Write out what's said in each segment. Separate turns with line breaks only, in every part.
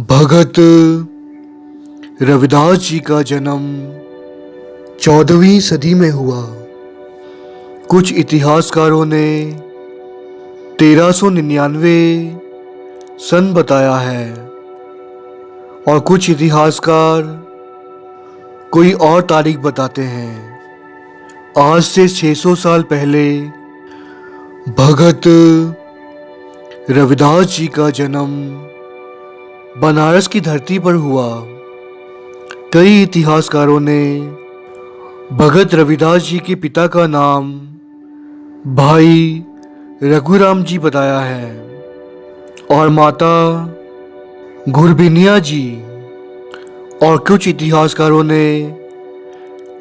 भगत रविदास जी का जन्म 14वीं सदी में हुआ। कुछ इतिहासकारों ने 1399 सन बताया है और कुछ इतिहासकार कोई और तारीख बताते हैं। आज से 600 साल पहले भगत रविदास जी का जन्म बनारस की धरती पर हुआ। कई इतिहासकारों ने भगत रविदास जी के पिता का नाम भाई रघुराम जी बताया है और माता गुरबिनिया जी, और कुछ इतिहासकारों ने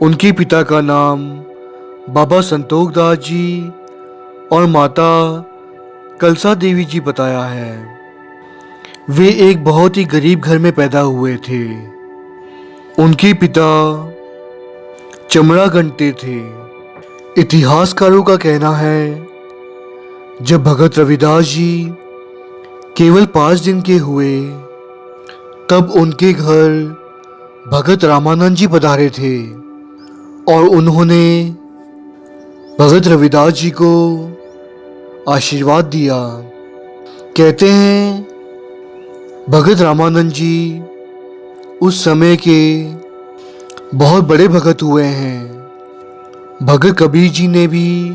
उनके पिता का नाम बाबा संतोख दास जी और माता कलसा देवी जी बताया है। वे एक बहुत ही गरीब घर में पैदा हुए थे। उनके पिता चमड़ा गंटते थे। इतिहासकारों का कहना है जब भगत रविदास जी केवल 5 दिन के हुए तब उनके घर भगत रामानंद जी पधारे थे और उन्होंने भगत रविदास जी को आशीर्वाद दिया। कहते हैं भगत रामानंद जी उस समय के बहुत बड़े भगत हुए हैं। भगत कबीर जी ने भी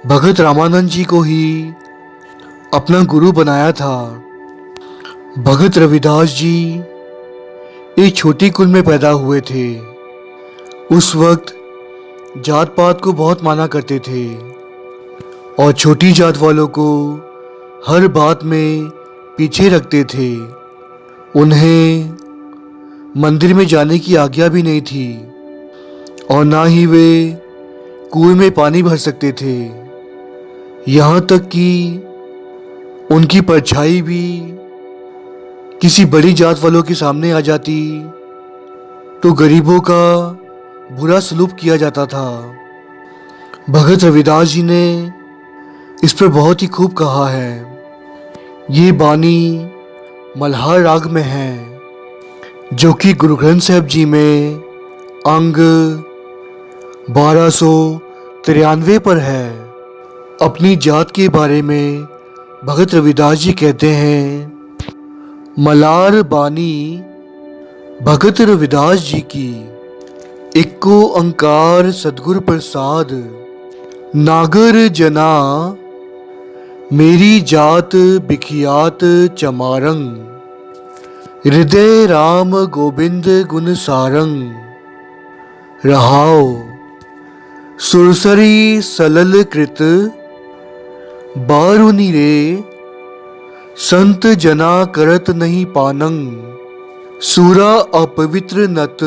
भगत रामानंद जी को ही अपना गुरु बनाया था। भगत रविदास जी एक छोटी कुल में पैदा हुए थे। उस वक्त जात पात को बहुत माना करते थे और छोटी जात वालों को हर बात में पीछे रखते थे। उन्हें मंदिर में जाने की आज्ञा भी नहीं थी और ना ही वे कुएं में पानी भर सकते थे। यहाँ तक कि उनकी परछाई भी किसी बड़ी जात वालों के सामने आ जाती तो गरीबों का बुरा सलूक किया जाता था। भगत रविदास जी ने इस पर बहुत ही खूब कहा है। ये बानी मल्हार राग में है जो कि गुरु ग्रंथ साहिब जी में अंग 1293 पर है। अपनी जात के बारे में भगत रविदास जी कहते हैं, मलार बानी भगत रविदास जी की, इक्को अंकार सदगुर प्रसाद, नागर जना मेरी जात बिखियात चमारंग, हृदय राम गोविंद गुण सारंग, रहाओ सुरसरी सलल कृत, बारुनी रे संत जना करत नहीं पानंग, सूरा अपवित्र नत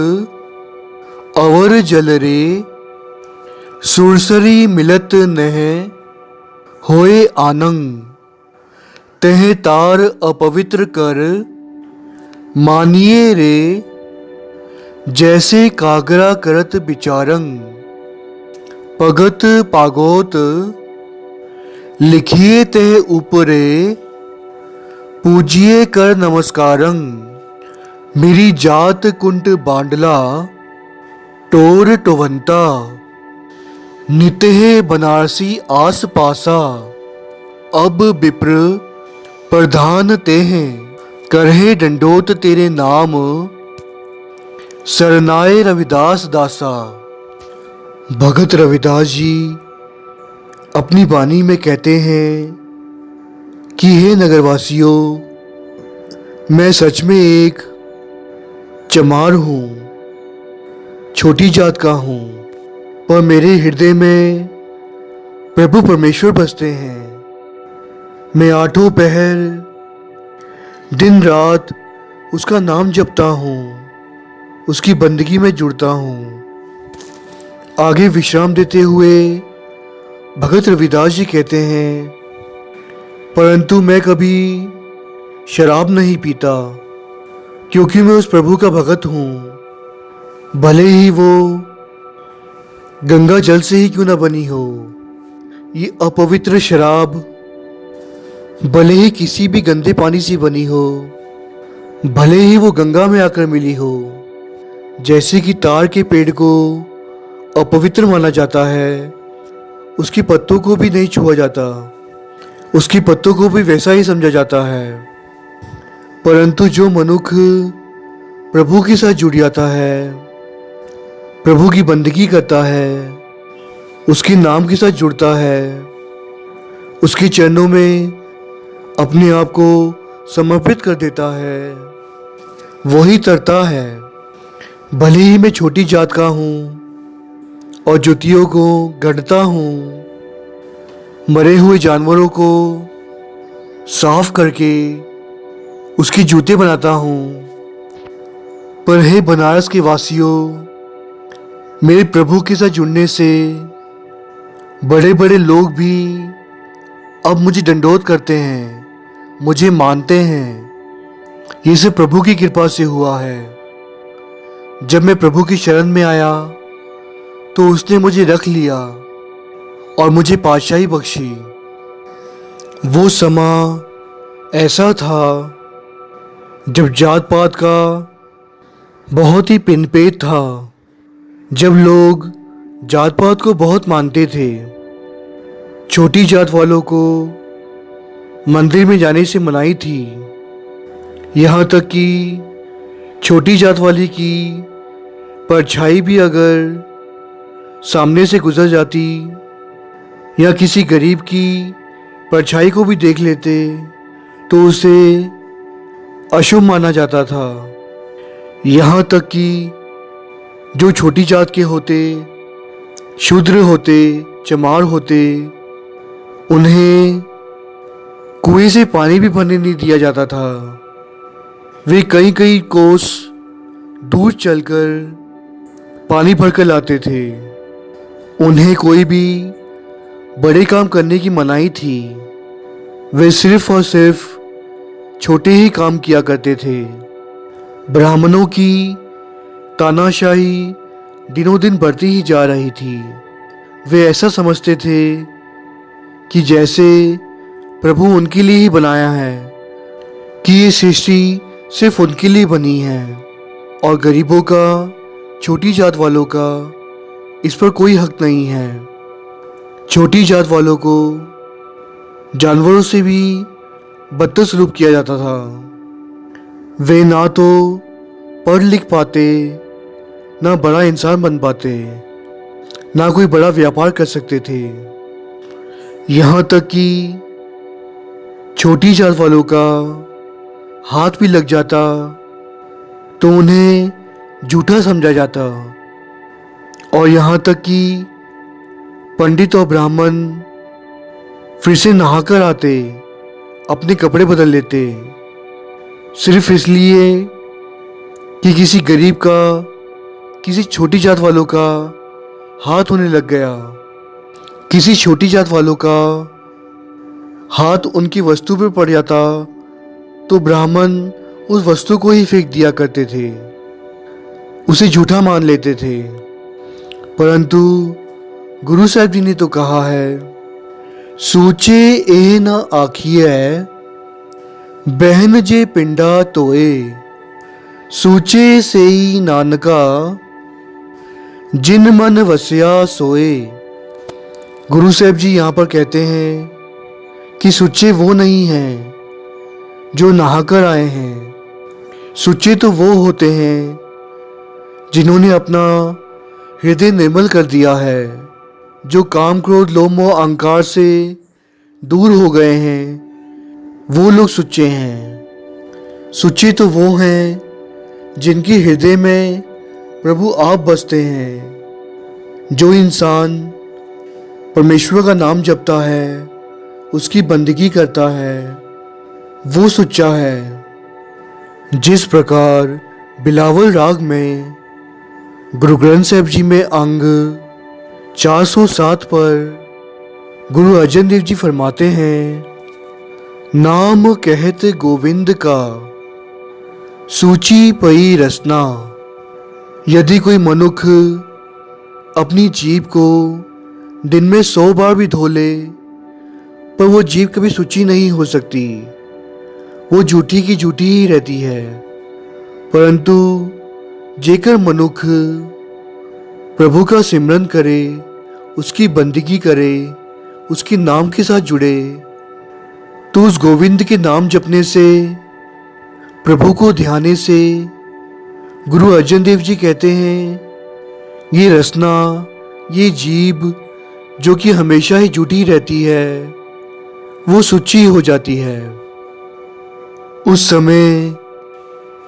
अवर जल रे, सुरसरी मिलत नह होए आनंग, तह तार अपवित्र कर मानिए रे, जैसे कागरा करत बिचारंग, पगत पागोत लिखिए तह ऊपरे, पूजिए कर नमस्कारंग, मेरी जात कुंट बांडला टोर टोवंता, नितहे बनारसी आस पासा, अब विप्र प्रधान तेह, करहे डंडोत तेरे नाम, सरनाए रविदास दासा। भगत रविदास जी अपनी वाणी में कहते हैं कि हे नगरवासियों, मैं सच में एक चमार हूँ, छोटी जात का हूँ, पर मेरे हृदय में प्रभु परमेश्वर बसते हैं। मैं 8 पहर दिन रात उसका नाम जपता हूँ, उसकी बंदगी में जुड़ता हूँ। आगे विश्राम देते हुए भगत रविदास जी कहते हैं, परंतु मैं कभी शराब नहीं पीता क्योंकि मैं उस प्रभु का भगत हूँ, भले ही वो गंगा जल से ही क्यों ना बनी हो। ये अपवित्र शराब भले ही किसी भी गंदे पानी से बनी हो, भले ही वो गंगा में आकर मिली हो। जैसे कि ताड़ के पेड़ को अपवित्र माना जाता है, उसकी पत्तों को भी नहीं छुआ जाता, उसकी पत्तों को भी वैसा ही समझा जाता है। परंतु जो मनुष्य प्रभु के साथ जुड़ जाता है, प्रभु की बंदगी करता है, उसके नाम के साथ जुड़ता है, उसके चरणों में अपने आप को समर्पित कर देता है, वही तरता है। भले ही मैं छोटी जात का हूँ और ज्योतियों को गढ़ता हूँ, मरे हुए जानवरों को साफ करके उसके जूते बनाता हूँ, पर हे बनारस के वासियों, मेरे प्रभु के साथ जुड़ने से बड़े बड़े लोग भी अब मुझे दंडोत करते हैं, मुझे मानते हैं। ये सब प्रभु की कृपा से हुआ है। जब मैं प्रभु की शरण में आया तो उसने मुझे रख लिया और मुझे पातशाही बख्शी। वो समा ऐसा था जब जात पात का बहुत ही पिनपेट था, जब लोग जात पात को बहुत मानते थे। छोटी जात वालों को मंदिर में जाने से मनाही थी। यहाँ तक कि छोटी जात वाली की परछाई भी अगर सामने से गुजर जाती या किसी गरीब की परछाई को भी देख लेते तो उसे अशुभ माना जाता था। यहाँ तक कि जो छोटी जात के होते, शूद्र होते, चमार होते, उन्हें कुएं से पानी भी भरने नहीं दिया जाता था। वे कई कई कोस दूर चलकर पानी भरकर लाते थे। उन्हें कोई भी बड़े काम करने की मनाही थी। वे सिर्फ और सिर्फ छोटे ही काम किया करते थे। ब्राह्मणों की तानाशाही दिनों दिन बढ़ती ही जा रही थी। वे ऐसा समझते थे कि जैसे प्रभु उनके लिए ही बनाया है, कि ये सृष्टि सिर्फ उनके लिए बनी है और गरीबों का, छोटी जात वालों का इस पर कोई हक नहीं है। छोटी जात वालों को जानवरों से भी बदतर सलूक किया जाता था। वे ना तो पढ़ लिख पाते, ना बड़ा इंसान बन पाते, ना कोई बड़ा व्यापार कर सकते थे। यहाँ तक कि छोटी जात वालों का हाथ भी लग जाता तो उन्हें झूठा समझा जाता। और यहाँ तक कि पंडित और ब्राह्मण फिर से नहाकर आते, अपने कपड़े बदल लेते, सिर्फ इसलिए कि किसी गरीब का, किसी छोटी जात वालों का हाथ उन्हें लग गया। किसी छोटी जात वालों का हाथ उनकी वस्तु पर पड़ जाता तो ब्राह्मण उस वस्तु को ही फेंक दिया करते थे, उसे झूठा मान लेते थे। परंतु गुरु साहब जी ने तो कहा है, सूचे ए न आखिए बहन जे पिंडा तोए, सूचे सेई नानका जिन मन वस्या सोए। गुरु साहब जी यहाँ पर कहते हैं कि सुच्चे वो नहीं हैं जो नहाकर आए हैं। सुच्चे तो वो होते हैं जिन्होंने अपना हृदय निर्मल कर दिया है, जो काम, क्रोध, लोभ, मोह, अहंकार से दूर हो गए हैं, वो लोग सुच्चे हैं। सुच्चे तो वो हैं जिनके हृदय में प्रभु आप बसते हैं। जो इंसान परमेश्वर का नाम जपता है, उसकी बंदगी करता है, वो सुच्चा है। जिस प्रकार बिलावल राग में गुरु ग्रंथ साहिब जी में अंग 407 पर गुरु अर्जन देव जी फरमाते हैं, नाम कहत गोविंद का सूची पई रसना। यदि कोई मनुष्य अपनी जीभ को दिन में 100 बार भी धो ले, पर वो जीभ कभी सूची नहीं हो सकती, वो झूठी की झूठी ही रहती है। परंतु जेकर मनुख प्रभु का सिमरन करे, उसकी बंदगी करे, उसके नाम के साथ जुड़े, तो उस गोविंद के नाम जपने से, प्रभु को ध्याने से गुरु अर्जन देव जी कहते हैं, ये रसना, ये जीभ जो कि हमेशा ही जुटी रहती है, वो सुच्ची हो जाती है। उस समय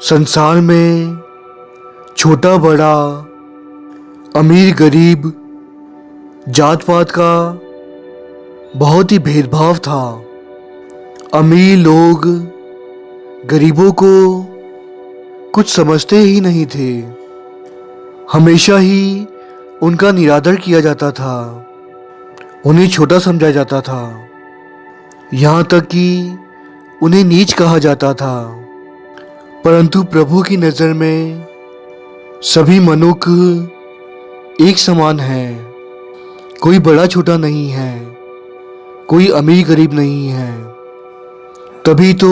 संसार में छोटा बड़ा, अमीर गरीब, जात पात का बहुत ही भेदभाव था। अमीर लोग गरीबों को कुछ समझते ही नहीं थे, हमेशा ही उनका निरादर किया जाता था, उन्हें छोटा समझा जाता था, यहाँ तक कि उन्हें नीच कहा जाता था। परंतु प्रभु की नज़र में सभी मनुष्य एक समान है, कोई बड़ा छोटा नहीं है, कोई अमीर गरीब नहीं है। तभी तो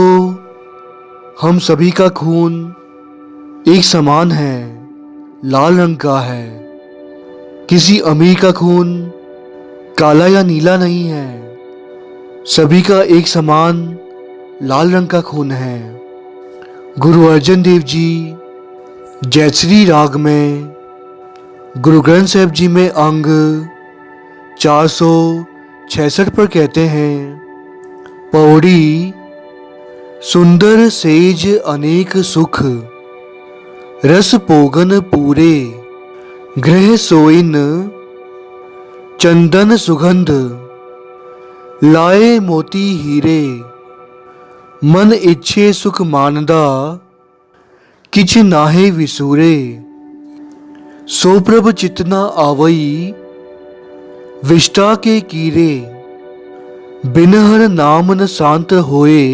हम सभी का खून एक समान है, लाल रंग का है। किसी अमीर का खून काला या नीला नहीं है, सभी का एक समान लाल रंग का खून है। गुरु अर्जन देव जी जयश्री राग में गुरु ग्रंथ साहिब जी में अंग 466 पर कहते हैं, पौड़ी सुंदर सेज अनेक सुख, रस पोगन पूरे, गृह सोइन चंदन सुगंध, लाए मोती हीरे, मन इच्छे सुख मानदा, किछ नाहे विसूरे, सोप्रभ चितना आवई, विष्टा के कीरे, बिनहर नाम न शांत होए,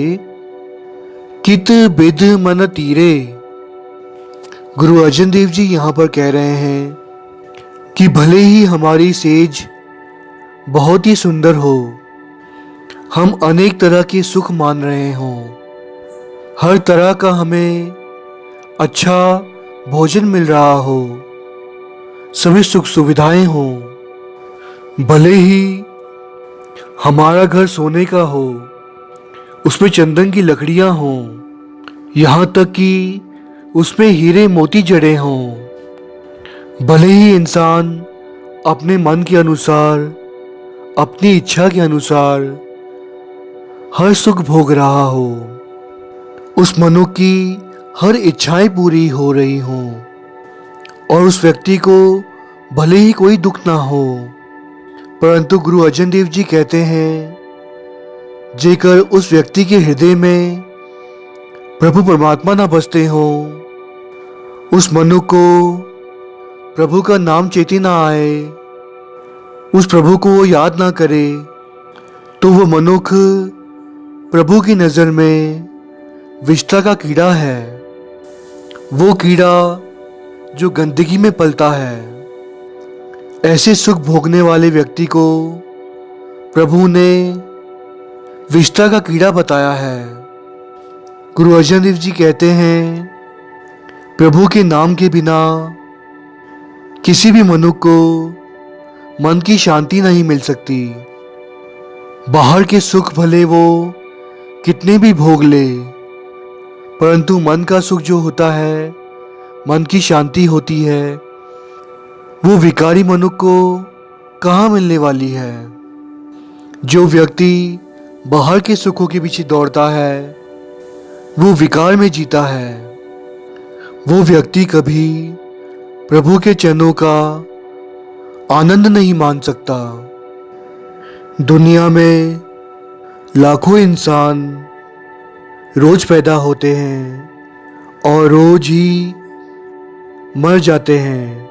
कित बिध मन तीरे। गुरु अर्जन देव जी यहाँ पर कह रहे हैं कि भले ही हमारी सेज बहुत ही सुंदर हो, हम अनेक तरह के सुख मान रहे हों, हर तरह का हमें अच्छा भोजन मिल रहा हो, सभी सुख सुविधाएं हों, भले ही हमारा घर सोने का हो, उसमें चंदन की लकड़ियां हों, यहाँ तक कि उसमें हीरे मोती जड़े हों, भले ही इंसान अपने मन के अनुसार, अपनी इच्छा के अनुसार हर सुख भोग रहा हो, उस मनुष्य की हर इच्छाएं पूरी हो रही हों और उस व्यक्ति को भले ही कोई दुख ना हो, परंतु गुरु अर्जन देव जी कहते हैं, जेकर उस व्यक्ति के हृदय में प्रभु परमात्मा ना बसते हो, उस मनुष्य को प्रभु का नाम चेते ना आए, उस प्रभु को वो याद ना करे, तो वो मनुष्य प्रभु की नज़र में विष्ठा का कीड़ा है। वो कीड़ा जो गंदगी में पलता है। ऐसे सुख भोगने वाले व्यक्ति को प्रभु ने विष्ठा का कीड़ा बताया है। गुरु अर्जन देव जी कहते हैं, प्रभु के नाम के बिना किसी भी मनुष्य को मन की शांति नहीं मिल सकती। बाहर के सुख भले वो कितने भी भोग ले, परंतु मन का सुख जो होता है, मन की शांति होती है, वो विकारी मनुष्य को कहाँ मिलने वाली है। जो व्यक्ति बाहर के सुखों के पीछे दौड़ता है, वो विकार में जीता है। वो व्यक्ति कभी प्रभु के चरणों का आनंद नहीं मान सकता। दुनिया में लाखों इंसान रोज पैदा होते हैं और रोज ही मर जाते हैं।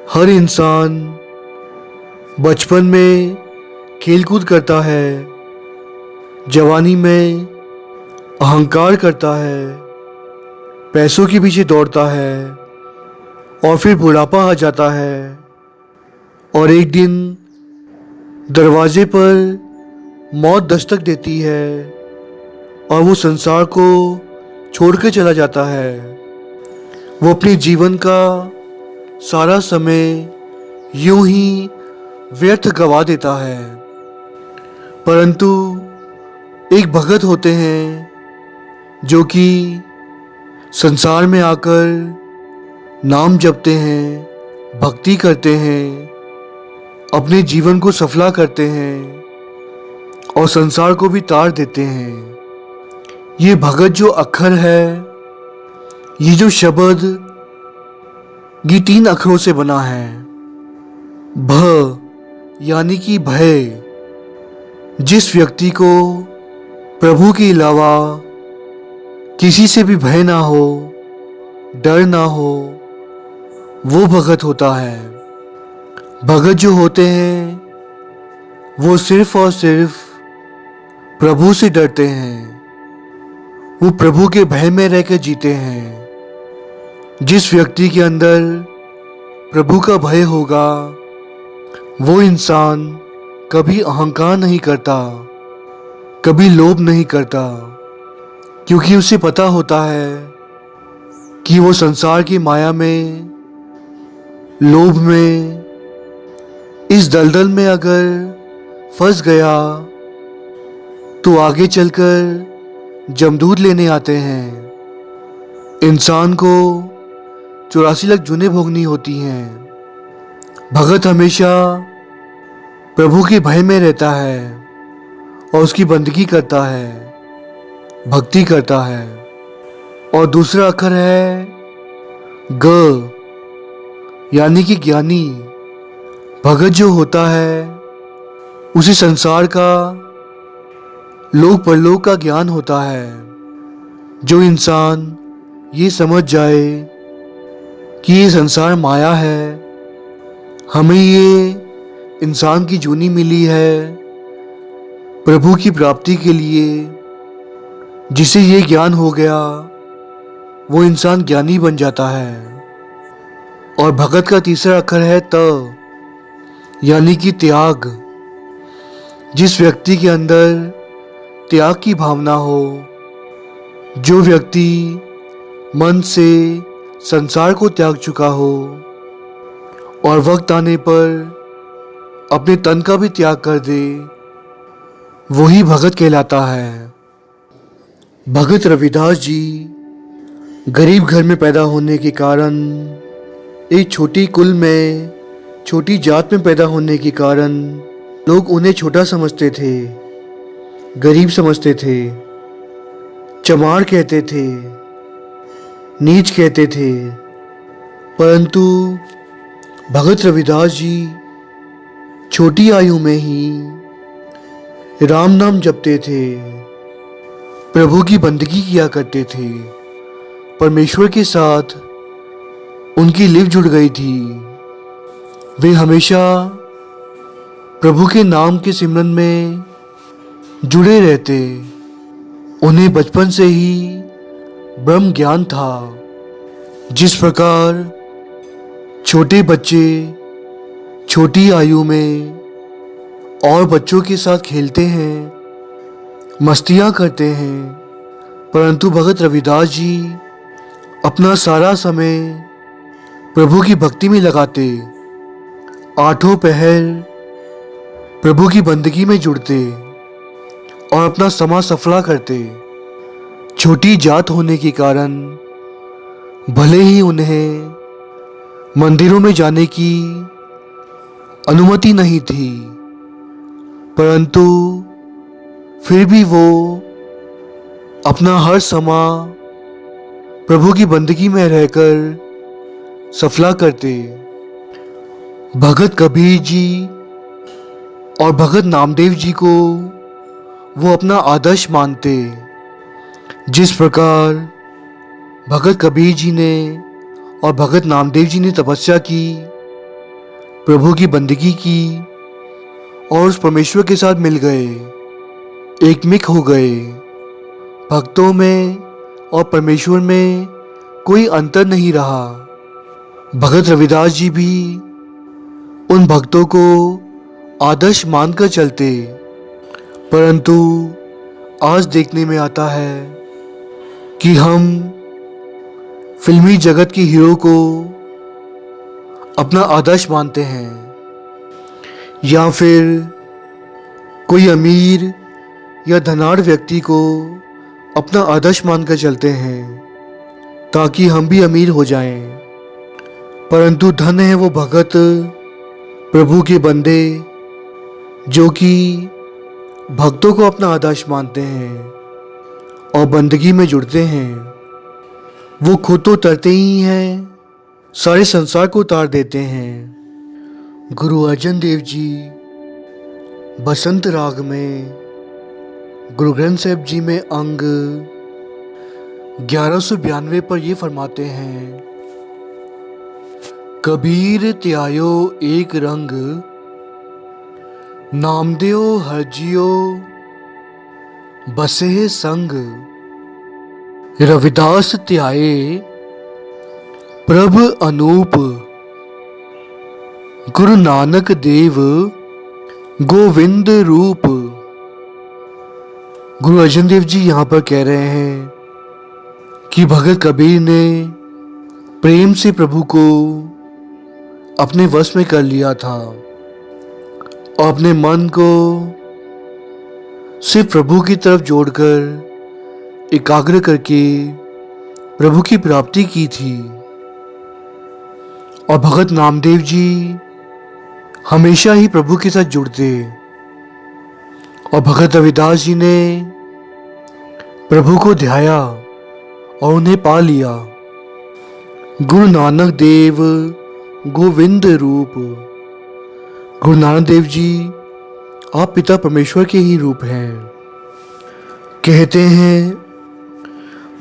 हर इंसान बचपन में खेलकूद करता है, जवानी में अहंकार करता है, पैसों के पीछे दौड़ता है और फिर बुढ़ापा आ जाता है और एक दिन दरवाजे पर मौत दस्तक देती है और वो संसार को छोड़ के चला जाता है। वो अपने जीवन का सारा समय यूं ही व्यर्थ गवा देता है। परंतु एक भगत होते हैं जो कि संसार में आकर नाम जपते हैं, भक्ति करते हैं, अपने जीवन को सफला करते हैं और संसार को भी तार देते हैं। ये भगत जो अक्षर है, ये जो शब्द, ये 3 अक्षरों से बना है। भ यानी कि भय। जिस व्यक्ति को प्रभु के अलावा किसी से भी भय ना हो, डर ना हो, वो भगत होता है। भगत जो होते हैं वो सिर्फ और सिर्फ प्रभु से डरते हैं। वो प्रभु के भय में रहकर जीते हैं। जिस व्यक्ति के अंदर प्रभु का भय होगा, वो इंसान कभी अहंकार नहीं करता, कभी लोभ नहीं करता, क्योंकि उसे पता होता है कि वो संसार की माया में, लोभ में, इस दलदल में अगर फंस गया तो आगे चलकर जमदूत लेने आते हैं। इंसान को 84 लाख जुने भोगनी होती हैं। भगत हमेशा प्रभु के भय में रहता है और उसकी बंदगी करता है, भक्ति करता है। और दूसरा अक्षर है ग यानी कि ज्ञानी। भगत जो होता है उसे संसार का, लोक परलोक का ज्ञान होता है। जो इंसान ये समझ जाए कि ये संसार माया है, हमें ये इंसान की जूनी मिली है प्रभु की प्राप्ति के लिए, जिसे ये ज्ञान हो गया वो इंसान ज्ञानी बन जाता है। और भगत का तीसरा अक्षर है त यानी कि त्याग। जिस व्यक्ति के अंदर त्याग की भावना हो, जो व्यक्ति मन से संसार को त्याग चुका हो और वक्त आने पर अपने तन का भी त्याग कर दे, वही भगत कहलाता है। भगत रविदास जी गरीब घर में पैदा होने के कारण, एक छोटी कुल में, छोटी जात में पैदा होने के कारण लोग उन्हें छोटा समझते थे, गरीब समझते थे, चमार कहते थे, नीच कहते थे। परंतु भगत रविदास जी छोटी आयु में ही राम नाम जपते थे, प्रभु की बंदगी किया करते थे। परमेश्वर के साथ उनकी लिव जुड़ गई थी। वे हमेशा प्रभु के नाम के सिमरन में जुड़े रहते। उन्हें बचपन से ही ब्रह्म ज्ञान था। जिस प्रकार छोटे बच्चे छोटी आयु में और बच्चों के साथ खेलते हैं, मस्तियाँ करते हैं, परंतु भगत रविदास जी अपना सारा समय प्रभु की भक्ति में लगाते। 8 पहर प्रभु की बंदगी में जुड़ते और अपना समय सफला करते। छोटी जात होने के कारण भले ही उन्हें मंदिरों में जाने की अनुमति नहीं थी, परंतु फिर भी वो अपना हर समय प्रभु की बंदगी में रहकर सफला करते। भगत कबीर जी और भगत नामदेव जी को वो अपना आदर्श मानते। जिस प्रकार भगत कबीर जी ने और भगत नामदेव जी ने तपस्या की, प्रभु की बंदगी की और उस परमेश्वर के साथ मिल गए, एकमिक हो गए। भक्तों में और परमेश्वर में कोई अंतर नहीं रहा। भगत रविदास जी भी उन भक्तों को आदर्श मानकर चलते, परंतु आज देखने में आता है कि हम फिल्मी जगत की हीरो को अपना आदर्श मानते हैं, या फिर कोई अमीर या धनाढ़ व्यक्ति को अपना आदर्श मानकर चलते हैं ताकि हम भी अमीर हो जाएं। परंतु धन है वो भगत, प्रभु के बंदे, जो कि भक्तों को अपना आदर्श मानते हैं और बंदगी में जुड़ते हैं। वो खुद तो उतरते ही हैं, सारे संसार को उतार देते हैं। गुरु अर्जन देव जी बसंत राग में गुरु ग्रंथ साहिब जी में अंग 1192 पर ये फरमाते हैं, कबीर त्यायो एक रंग, नामदेव हरजियो बसे संग। रविदास त्याये प्रभ अनूप, गुरु नानक देव गोविंद रूप। गुरु अर्जन देव जी यहाँ पर कह रहे हैं कि भगत कबीर ने प्रेम से प्रभु को अपने वश में कर लिया था और अपने मन को सिर्फ प्रभु की तरफ जोड़कर एकाग्र करके प्रभु की प्राप्ति की थी। और भगत नामदेव जी हमेशा ही प्रभु के साथ जुड़ते, और भगत रविदास जी ने प्रभु को ध्याया और उन्हें पा लिया। गुरु नानक देव गोविंद रूप। गुरु नानक देव जी आप पिता परमेश्वर के ही रूप हैं। कहते हैं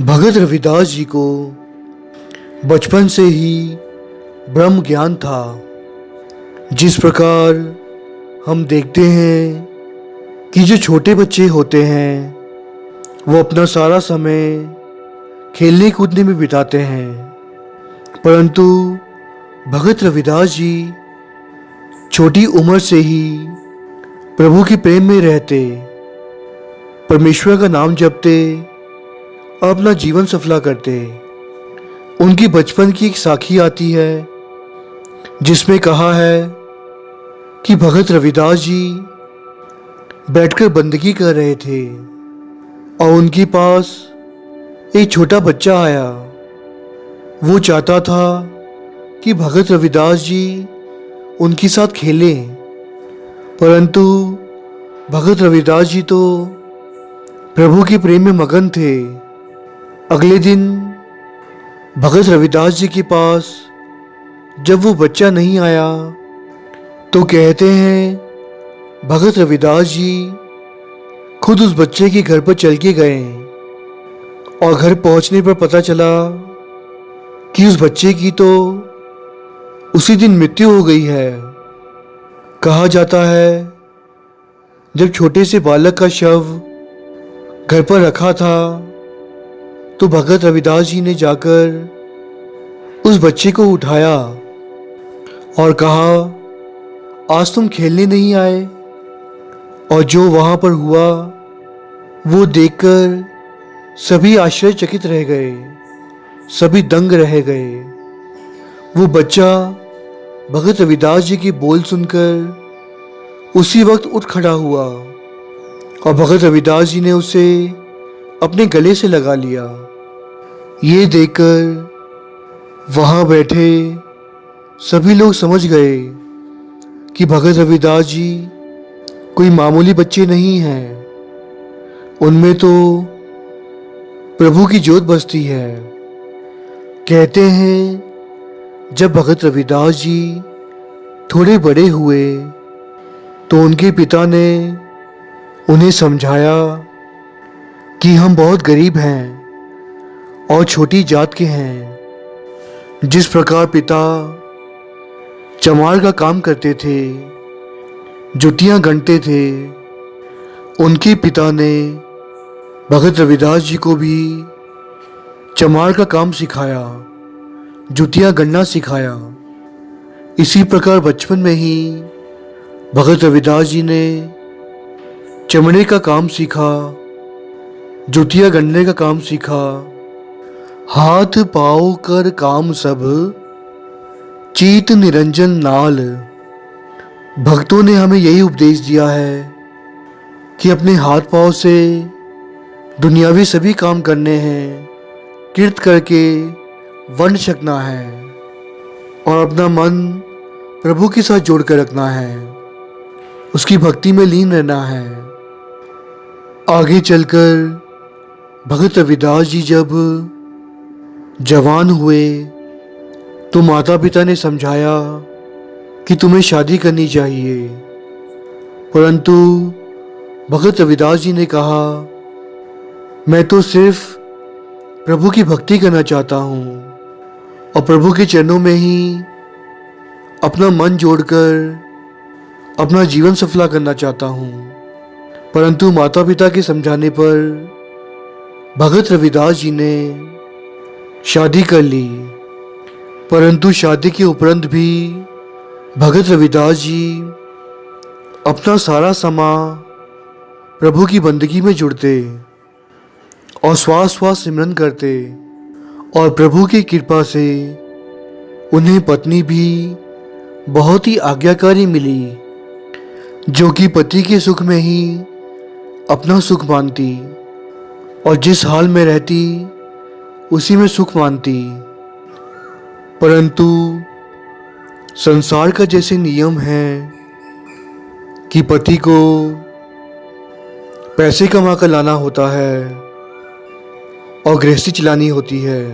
भगत रविदास जी को बचपन से ही ब्रह्म ज्ञान था। जिस प्रकार हम देखते हैं कि जो छोटे बच्चे होते हैं वो अपना सारा समय खेलने कूदने में बिताते हैं, परंतु भगत रविदास जी छोटी उम्र से ही प्रभु के प्रेम में रहते, परमेश्वर का नाम जपते और अपना जीवन सफला करते। उनकी बचपन की एक साखी आती है जिसमें कहा है कि भगत रविदास जी बैठकर बंदगी कर रहे थे और उनके पास एक छोटा बच्चा आया। वो चाहता था कि भगत रविदास जी उनके साथ खेलें, परंतु भगत रविदास जी तो प्रभु के प्रेम में मगन थे। अगले दिन भगत रविदास जी के पास जब वो बच्चा नहीं आया तो कहते हैं भगत रविदास जी खुद उस बच्चे के घर पर चल के गए और घर पहुंचने पर पता चला कि उस बच्चे की तो उसी दिन मृत्यु हो गई है। कहा जाता है जब छोटे से बालक का शव घर पर रखा था तो भगत रविदास जी ने जाकर उस बच्चे को उठाया और कहा आज तुम खेलने नहीं आए। और जो वहां पर हुआ वो देखकर सभी आश्चर्यचकित रह गए, सभी दंग रह गए। वो बच्चा भगत रविदास जी के बोल सुनकर उसी वक्त उठ खड़ा हुआ और भगत रविदास जी ने उसे अपने गले से लगा लिया। ये देखकर वहां बैठे सभी लोग समझ गए कि भगत रविदास जी कोई मामूली बच्चे नहीं हैं, उनमें तो प्रभु की ज्योत बसती है। कहते हैं जब भगत रविदास जी थोड़े बड़े हुए तो उनके पिता ने उन्हें समझाया कि हम बहुत गरीब हैं और छोटी जात के हैं। जिस प्रकार पिता चमार का काम करते थे, जुतियां गंढते थे, उनके पिता ने भगत रविदास जी को भी चमार का काम सिखाया, जुतियां गढ़ना सिखाया। इसी प्रकार बचपन में ही भगत रविदास जी ने चमड़े का काम सीखा, जुतियां गढ़ने का काम सीखा, हाथ पाँव कर काम सब, चीत निरंजन नाल। भक्तों ने हमें यही उपदेश दिया है कि अपने हाथ पाँव से दुनियावी सभी काम करने हैं, कृत करके वंड छकना है और अपना मन प्रभु के साथ जोड़ कर रखना है, उसकी भक्ति में लीन रहना है। आगे चलकर भगत रविदास जी जब जवान हुए तो माता पिता ने समझाया कि तुम्हें शादी करनी चाहिए, परंतु भगत रविदास जी ने कहा, मैं तो सिर्फ प्रभु की भक्ति करना चाहता हूँ और प्रभु के चरणों में ही अपना मन जोड़कर अपना जीवन सफला करना चाहता हूँ। परंतु माता पिता के समझाने पर भगत रविदास जी ने शादी कर ली। परंतु शादी के उपरांत भी भगत रविदास जी अपना सारा समय प्रभु की बंदगी में जुड़ते और श्वास श्वास सिमरन करते और प्रभु की कृपा से उन्हें पत्नी भी बहुत ही आज्ञाकारी मिली, जो कि पति के सुख में ही अपना सुख मानती और जिस हाल में रहती उसी में सुख मानती। परंतु संसार का जैसे नियम है कि पति को पैसे कमा कर लाना होता है और गृहस्थी चलानी होती है,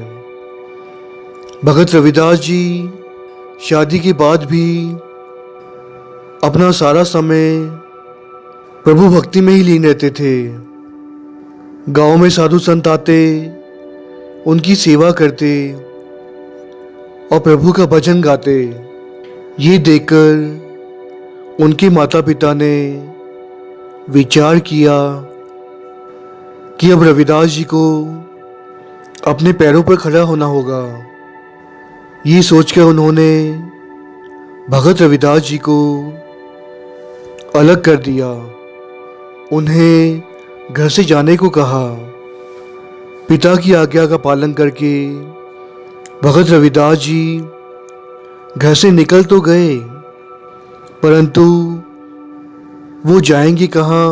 भगत रविदास जी शादी के बाद भी अपना सारा समय प्रभु भक्ति में ही लीन रहते थे। गांव में साधु संत आते, उनकी सेवा करते और प्रभु का भजन गाते। ये देखकर उनके माता पिता ने विचार किया कि अब रविदास जी को अपने पैरों पर खड़ा होना होगा। ये सोचकर उन्होंने भगत रविदास जी को अलग कर दिया, उन्हें घर से जाने को कहा। पिता की आज्ञा का पालन करके भगत रविदास जी घर से निकल तो गए, परंतु वो जाएंगे कहाँ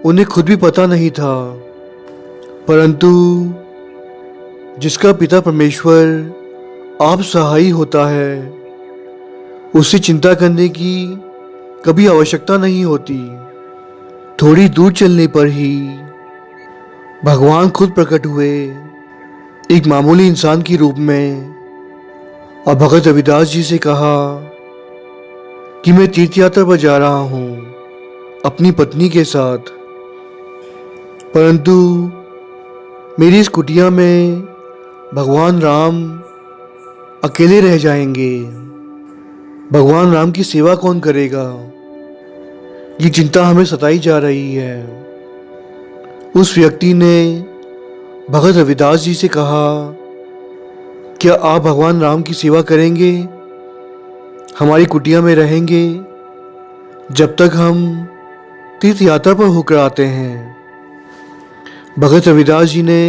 उन्हें खुद भी पता नहीं था। परंतु जिसका पिता परमेश्वर आप सहाय होता है, उससे चिंता करने की कभी आवश्यकता नहीं होती। थोड़ी दूर चलने पर ही भगवान खुद प्रकट हुए एक मामूली इंसान के रूप में और भगत रविदास जी से कहा कि मैं तीर्थ यात्रा पर जा रहा हूँ अपनी पत्नी के साथ, परंतु मेरी इस कुटिया में भगवान राम अकेले रह जाएंगे। भगवान राम की सेवा कौन करेगा? ये चिंता हमें सताई जा रही है। उस व्यक्ति ने भगत रविदास जी से कहा, क्या आप भगवान राम की सेवा करेंगे? हमारी कुटिया में रहेंगे जब तक हम तीर्थ यात्रा पर होकर आते हैं। भगत रविदास जी ने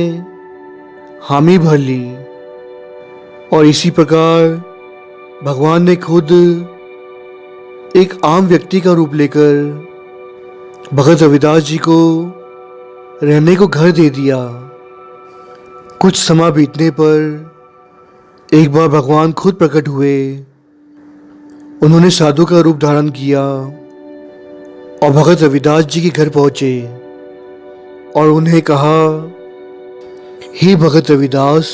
हामी भर ली और इसी प्रकार भगवान ने खुद एक आम व्यक्ति का रूप लेकर भगत रविदास जी को रहने को घर दे दिया। कुछ समय बीतने पर एक बार भगवान खुद प्रकट हुए। उन्होंने साधु का रूप धारण किया और भगत रविदास जी के घर पहुंचे और उन्हें कहा, हे भगत रविदास,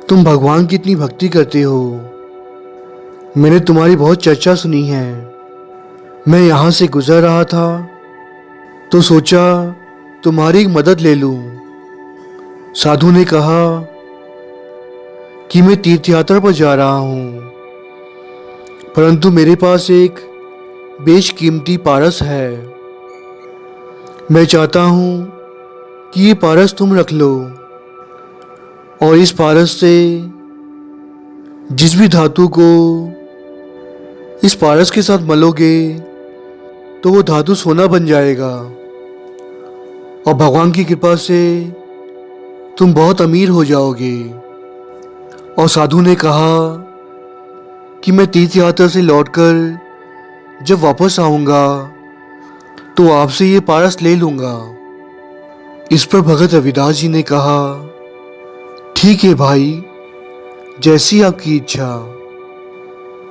तुम भगवान की इतनी भक्ति करते हो, मैंने तुम्हारी बहुत चर्चा सुनी है। मैं यहाँ से गुजर रहा था तो सोचा तुम्हारी एक मदद ले लूं। साधु ने कहा कि मैं तीर्थ यात्रा पर जा रहा हूँ, परंतु मेरे पास एक बेशकीमती पारस है। मैं चाहता हूँ कि ये पारस तुम रख लो और इस पारस से जिस भी धातु को इस पारस के साथ मलोगे तो वो धातु सोना बन जाएगा और भगवान की कृपा से तुम बहुत अमीर हो जाओगे। और साधु ने कहा कि मैं तीर्थ यात्रा से लौटकर जब वापस आऊंगा तो आपसे ये पारस ले लूंगा। इस पर भगत रविदास जी ने कहा, ठीक है भाई, जैसी आपकी इच्छा,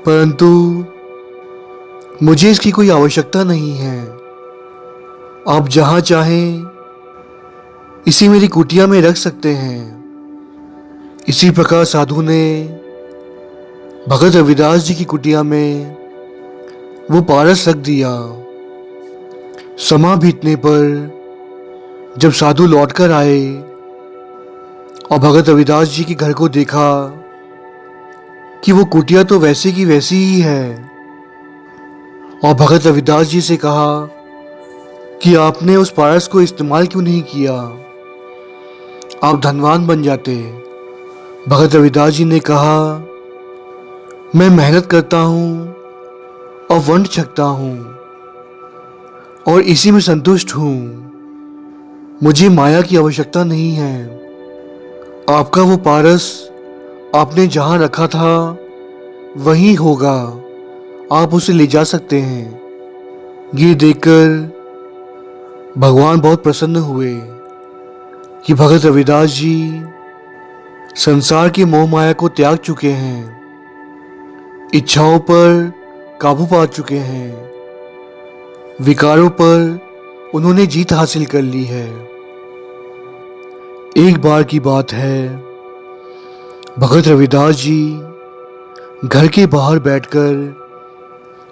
परंतु मुझे इसकी कोई आवश्यकता नहीं है। आप जहां चाहें इसी मेरी कुटिया में रख सकते हैं। इसी प्रकार साधु ने भगत रविदास जी की कुटिया में वो पारस रख दिया। समा बीतने पर जब साधु लौटकर आए और भगत रविदास जी के घर को देखा कि वो कुटिया तो वैसे की वैसी ही है, और भगत रविदास जी से कहा कि आपने उस पारस को इस्तेमाल क्यों नहीं किया, आप धनवान बन जाते। भगत रविदास जी ने कहा, मैं मेहनत करता हूँ और वंड छकता हूँ और इसी में संतुष्ट हूँ। मुझे माया की आवश्यकता नहीं है। आपका वो पारस आपने जहाँ रखा था वही होगा, आप उसे ले जा सकते हैं। ये देखकर भगवान बहुत प्रसन्न हुए कि भगत रविदास जी संसार की मोह माया को त्याग चुके हैं, इच्छाओं पर काबू पा चुके हैं, विकारों पर उन्होंने जीत हासिल कर ली है। एक बार की बात है, भगत रविदास जी घर के बाहर बैठकर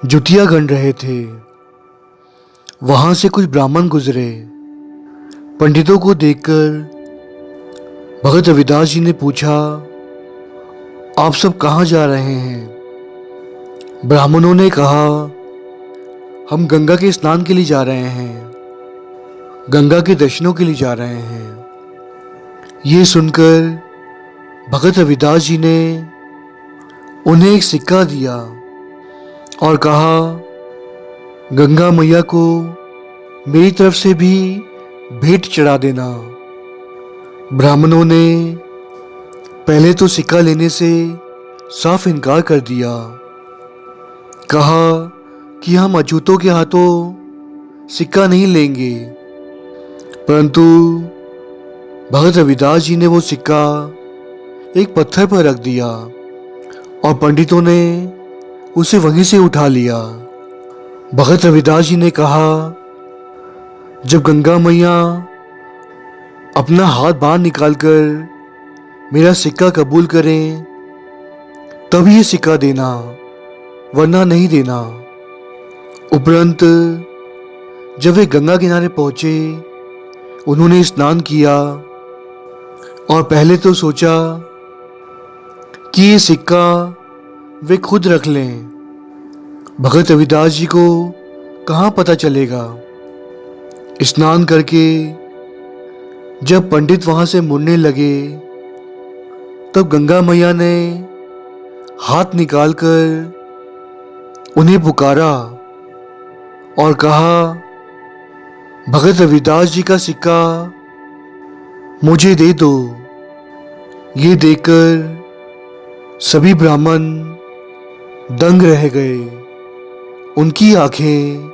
जुतियां गन रहे थे। वहां से कुछ ब्राह्मण गुजरे। पंडितों को देखकर भगत रविदास जी ने पूछा, आप सब कहाँ जा रहे हैं? ब्राह्मणों ने कहा, हम गंगा के स्नान के लिए जा रहे हैं, गंगा के दर्शनों के लिए जा रहे हैं। ये सुनकर भगत रविदास जी ने उन्हें एक सिक्का दिया और कहा, गंगा मैया को मेरी तरफ से भी भेंट चढ़ा देना। ब्राह्मणों ने पहले तो सिक्का लेने से साफ इनकार कर दिया। कहा कि हम अछूतों के हाथों सिक्का नहीं लेंगे, परंतु भगत रविदास जी ने वो सिक्का एक पत्थर पर रख दिया और पंडितों ने उसे वहीं से उठा लिया। भगत रविदास जी ने कहा, जब गंगा मैया अपना हाथ बाहर निकालकर मेरा सिक्का कबूल करें तब ये सिक्का देना, वरना नहीं देना। उपरंत जब वे गंगा किनारे पहुंचे, उन्होंने स्नान किया और पहले तो सोचा कि ये सिक्का वे खुद रख लें। भगत रविदास जी को कहाँ पता चलेगा। स्नान करके जब पंडित वहां से मुड़ने लगे, तब गंगा मैया ने हाथ निकालकर उन्हें पुकारा और कहा, भगत रविदास जी का सिक्का मुझे दे दो। ये देखकर सभी ब्राह्मण दंग रह गए। उनकी आंखें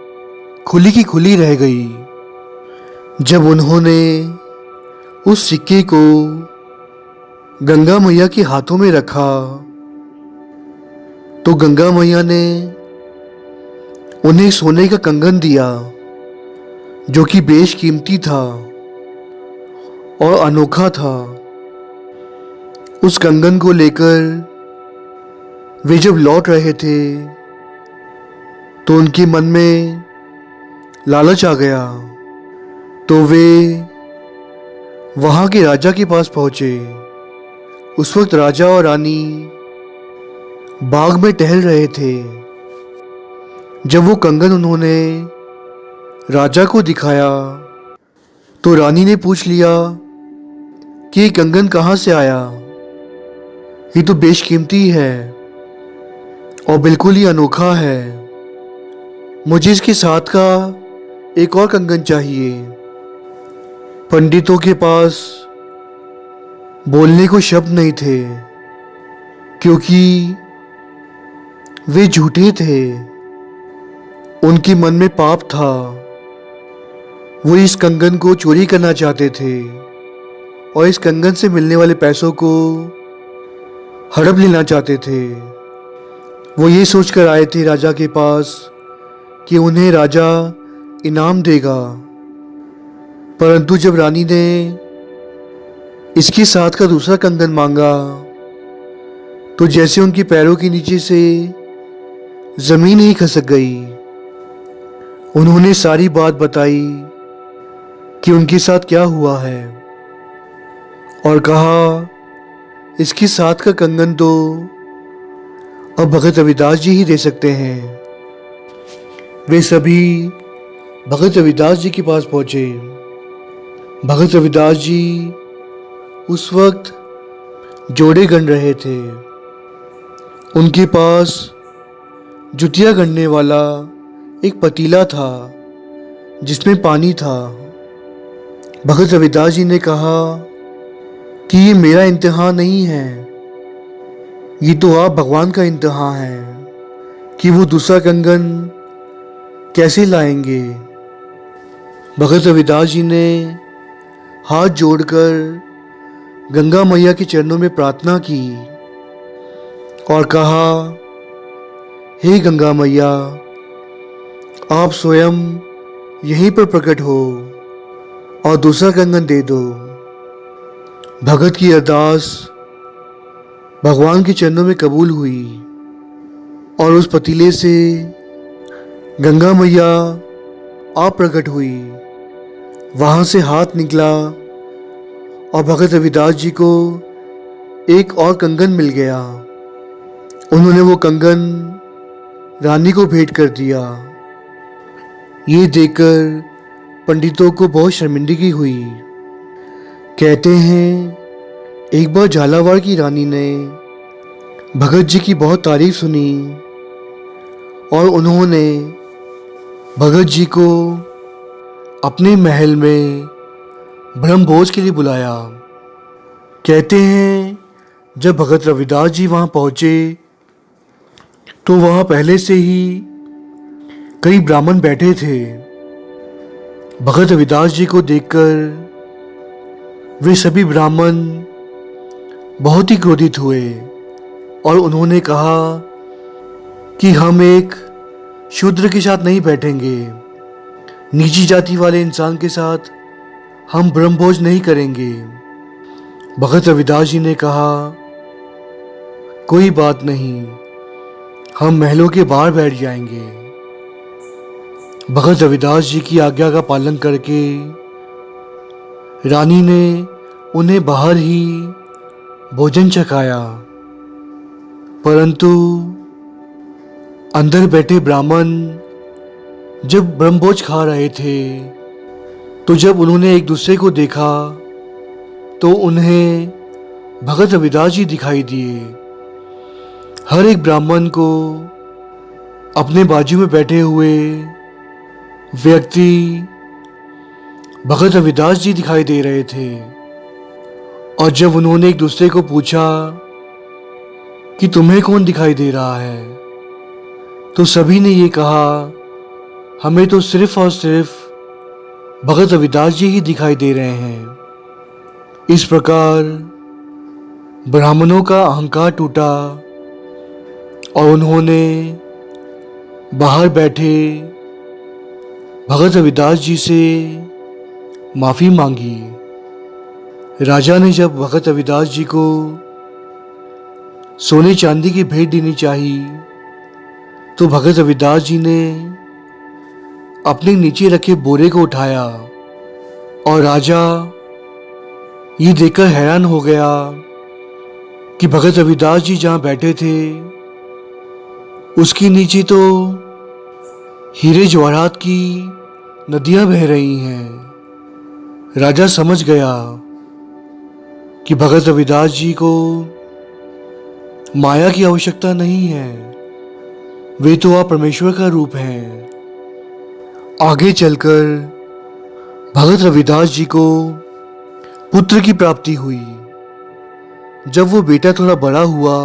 खुली की खुली रह गई। जब उन्होंने उस सिक्के को गंगा मैया के हाथों में रखा तो गंगा मैया ने उन्हें सोने का कंगन दिया जो कि बेशकीमती था और अनोखा था। उस कंगन को लेकर वे जब लौट रहे थे तो उनके मन में लालच आ गया, तो वे वहां के राजा के पास पहुंचे। उस वक्त राजा और रानी बाग में टहल रहे थे। जब वो कंगन उन्होंने राजा को दिखाया तो रानी ने पूछ लिया कि ये कंगन कहाँ से आया? ये तो बेशकीमती है और बिल्कुल ही अनोखा है। मुझे इसके साथ का एक और कंगन चाहिए। पंडितों के पास बोलने को शब्द नहीं थे, क्योंकि वे झूठे थे। उनके मन में पाप था। वो इस कंगन को चोरी करना चाहते थे और इस कंगन से मिलने वाले पैसों को हड़प लेना चाहते थे। वो ये सोचकर आए थे राजा के पास कि उन्हें राजा इनाम देगा, परंतु जब रानी ने इसके साथ का दूसरा कंगन मांगा तो जैसे उनके पैरों के नीचे से जमीन ही खसक गई। उन्होंने सारी बात बताई कि उनके साथ क्या हुआ है और कहा, इसके साथ का कंगन तो अब भगत रविदास जी ही दे सकते हैं। वे सभी भगत रविदास जी के पास पहुंचे। भगत रविदास जी उस वक्त जोड़े गढ़ रहे थे। उनके पास जुतिया गढ़ने वाला एक पतीला था जिसमें पानी था। भगत रविदास जी ने कहा कि ये मेरा इम्तिहान नहीं है, ये तो आप भगवान का इम्तिहान है कि वो दूसरा कंगन कैसे लाएंगे। भगत रविदास जी ने हाथ जोड़कर गंगा मैया के चरणों में प्रार्थना की और कहा, हे गंगा मैया, आप स्वयं यहीं पर प्रकट हो और दूसरा कंगन दे दो। भगत की अरदास भगवान के चरणों में कबूल हुई और उस पतीले से गंगा मैया आप प्रकट हुई। वहां से हाथ निकला और भगत रविदास जी को एक और कंगन मिल गया। उन्होंने वो कंगन रानी को भेंट कर दिया। ये देखकर पंडितों को बहुत शर्मिंदगी हुई। कहते हैं, एक बार झालावाड़ की रानी ने भगत जी की बहुत तारीफ सुनी और उन्होंने भगत जी को अपने महल में ब्रह्मभोज के लिए बुलाया। कहते हैं, जब भगत रविदास जी वहाँ पहुँचे तो वहाँ पहले से ही कई ब्राह्मण बैठे थे। भगत रविदास जी को देखकर वे सभी ब्राह्मण बहुत ही क्रोधित हुए और उन्होंने कहा कि हम एक शूद्र के साथ नहीं बैठेंगे, नीची जाति वाले इंसान के साथ हम ब्रह्मभोज नहीं करेंगे। भगत रविदास जी ने कहा, कोई बात नहीं, हम महलों के बाहर बैठ जाएंगे। भगत रविदास जी की आज्ञा का पालन करके रानी ने उन्हें बाहर ही भोजन चखाया, परंतु अंदर बैठे ब्राह्मण जब ब्रह्मभोज खा रहे थे तो जब उन्होंने एक दूसरे को देखा तो उन्हें भगत रविदास जी दिखाई दिए। हर एक ब्राह्मण को अपने बाजू में बैठे हुए व्यक्ति भगत रविदास जी दिखाई दे रहे थे। और जब उन्होंने एक दूसरे को पूछा कि तुम्हें कौन दिखाई दे रहा है, तो सभी ने ये कहा, हमें तो सिर्फ और सिर्फ भगत रविदास जी ही दिखाई दे रहे हैं। इस प्रकार ब्राह्मणों का अहंकार टूटा और उन्होंने बाहर बैठे भगत रविदास जी से माफ़ी मांगी। राजा ने जब भगत रविदास जी को सोने चांदी की भेंट देनी चाहिए तो भगत रविदास जी ने अपने नीचे रखे बोरे को उठाया और राजा ये देखकर हैरान हो गया कि भगत रविदास जी जहाँ बैठे थे उसके नीचे तो हीरे जवाहरात की नदियाँ बह रही हैं। राजा समझ गया कि भगत रविदास जी को माया की आवश्यकता नहीं है, वे तो आप परमेश्वर का रूप हैं। आगे चलकर भगत रविदास जी को पुत्र की प्राप्ति हुई जब वो बेटा थोड़ा बड़ा हुआ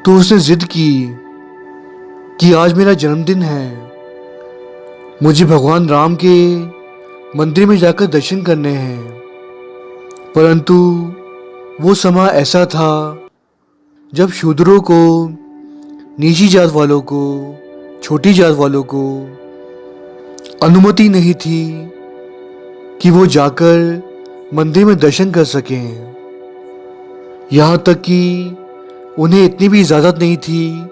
तो उसने जिद की कि आज मेरा जन्मदिन है, मुझे भगवान राम के मंदिर में जाकर दर्शन करने हैं। परंतु वो समय ऐसा था जब शूद्रों को, नीची जात वालों को, छोटी जात वालों को अनुमति नहीं थी कि वो जाकर मंदिर में दर्शन कर सकें। यहाँ तक कि उन्हें इतनी भी इजाज़त नहीं थी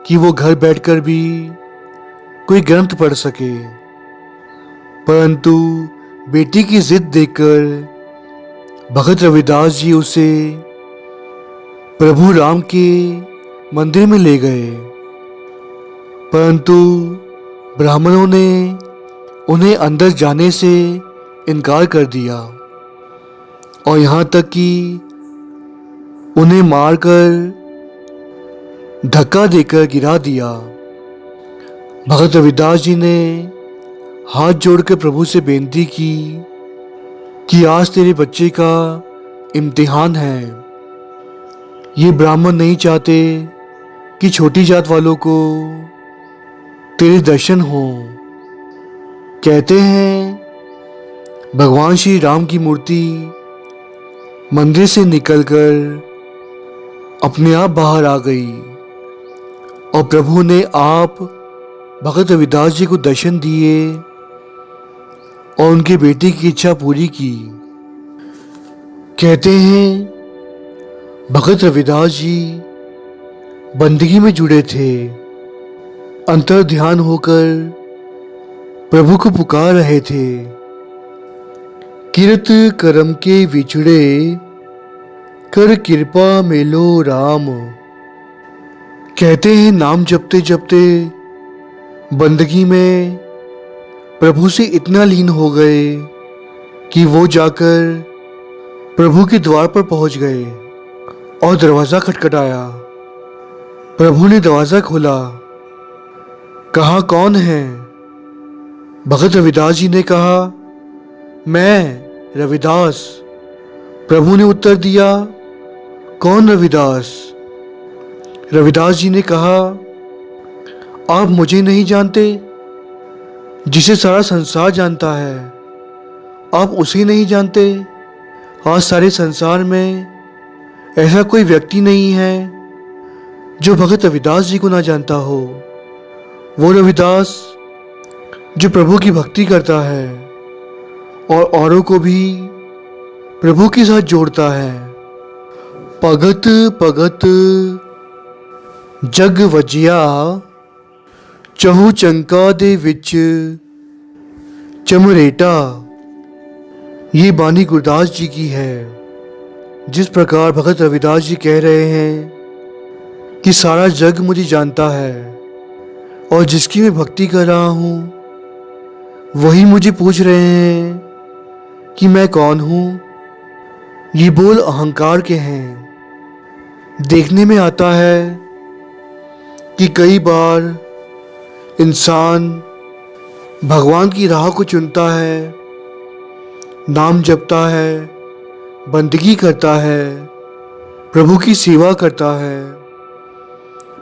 कि वो घर बैठकर भी कोई ग्रंथ पढ़ सके। परंतु बेटी की जिद देखकर भगत रविदास जी उसे प्रभु राम के मंदिर में ले गए। परंतु ब्राह्मणों ने उन्हें अंदर जाने से इनकार कर दिया और यहाँ तक कि उन्हें मारकर धक्का देकर गिरा दिया। भगत रविदास जी ने हाथ जोड़कर प्रभु से बेनती की कि आज तेरे बच्चे का इम्तिहान है। ये ब्राह्मण नहीं चाहते कि छोटी जात वालों को तेरे दर्शन हो। कहते हैं भगवान श्री राम की मूर्ति मंदिर से निकलकर अपने आप बाहर आ गई और प्रभु ने आप भगत रविदास जी को दर्शन दिए और उनके बेटे की इच्छा पूरी की। कहते हैं भगत रविदास जी बंदगी में जुड़े थे, अंतर ध्यान होकर प्रभु को पुकार रहे थे। किरत करम के विछड़े कर कृपा मेलो राम। कहते हैं नाम जपते जपते बंदगी में प्रभु से इतना लीन हो गए कि वो जाकर प्रभु के द्वार पर पहुंच गए और दरवाज़ा खटखटाया। प्रभु ने दरवाज़ा खोला, कहा कौन है? भगत रविदास जी ने कहा मैं रविदास। प्रभु ने उत्तर दिया कौन रविदास? रविदास जी ने कहा आप मुझे नहीं जानते, जिसे सारा संसार जानता है आप उसे नहीं जानते। आज सारे संसार में ऐसा कोई व्यक्ति नहीं है जो भगत रविदास जी को ना जानता हो। वो रविदास जो प्रभु की भक्ति करता है और औरों को भी प्रभु के साथ जोड़ता है। भगत भगत जग वजिया चहु चंका दे विच चमरेटा। ये बानी गुरदास जी की है। जिस प्रकार भगत रविदास जी कह रहे हैं कि सारा जग मुझे जानता है और जिसकी मैं भक्ति कर रहा हूँ वही मुझे पूछ रहे हैं कि मैं कौन हूँ। ये बोल अहंकार के हैं। देखने में आता है कि कई बार इंसान भगवान की राह को चुनता है, नाम जपता है, बंदगी करता है, प्रभु की सेवा करता है,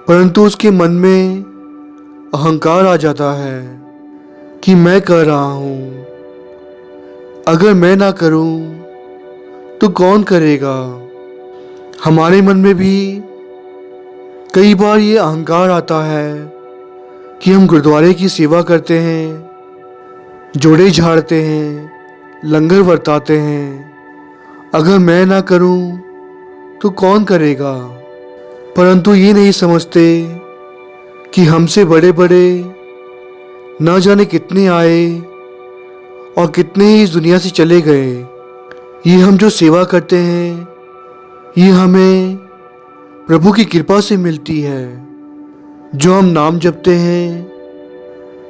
परंतु उसके मन में अहंकार आ जाता है कि मैं कर रहा हूँ, अगर मैं ना करूँ तो कौन करेगा। हमारे मन में भी कई बार ये अहंकार आता है कि हम गुरुद्वारे की सेवा करते हैं, जोड़े झाड़ते हैं, लंगर बरताते हैं, अगर मैं ना करूं तो कौन करेगा। परंतु ये नहीं समझते कि हमसे बड़े बड़े ना जाने कितने आए और कितने ही इस दुनिया से चले गए। ये हम जो सेवा करते हैं ये हमें प्रभु की कृपा से मिलती है। जो हम नाम जपते हैं,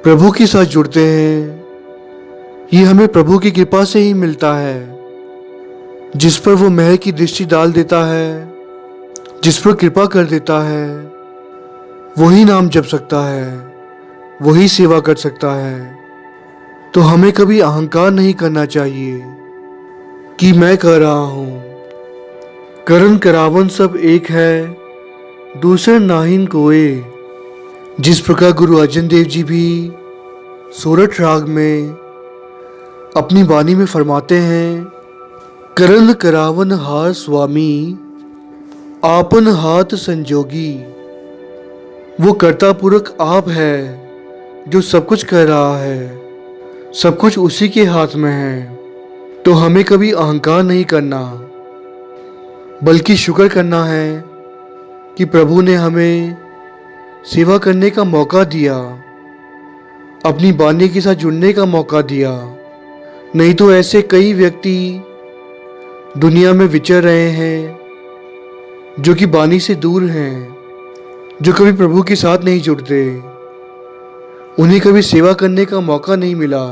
प्रभु के साथ जुड़ते हैं, ये हमें प्रभु की कृपा से ही मिलता है। जिस पर वो मेहर की दृष्टि डाल देता है, जिस पर कृपा कर देता है, वही नाम जप सकता है, वही सेवा कर सकता है। तो हमें कभी अहंकार नहीं करना चाहिए कि मैं कर रहा हूँ। करन करावन सब एक है, दूसर नाहिन कोय। जिस प्रकार गुरु अर्जन देव जी भी सोरठ राग में अपनी वाणी में फरमाते हैं, करन करावन हार स्वामी, आपन हाथ संजोगी। वो कर्ता पुरख आप है जो सब कुछ कर रहा है, सब कुछ उसी के हाथ में है। तो हमें कभी अहंकार नहीं करना, बल्कि शुक्र करना है कि प्रभु ने हमें सेवा करने का मौका दिया, अपनी वाणी के साथ जुड़ने का मौका दिया। नहीं तो ऐसे कई व्यक्ति दुनिया में विचर रहे हैं जो कि वाणी से दूर हैं, जो कभी प्रभु के साथ नहीं जुड़ते, उन्हें कभी सेवा करने का मौका नहीं मिला।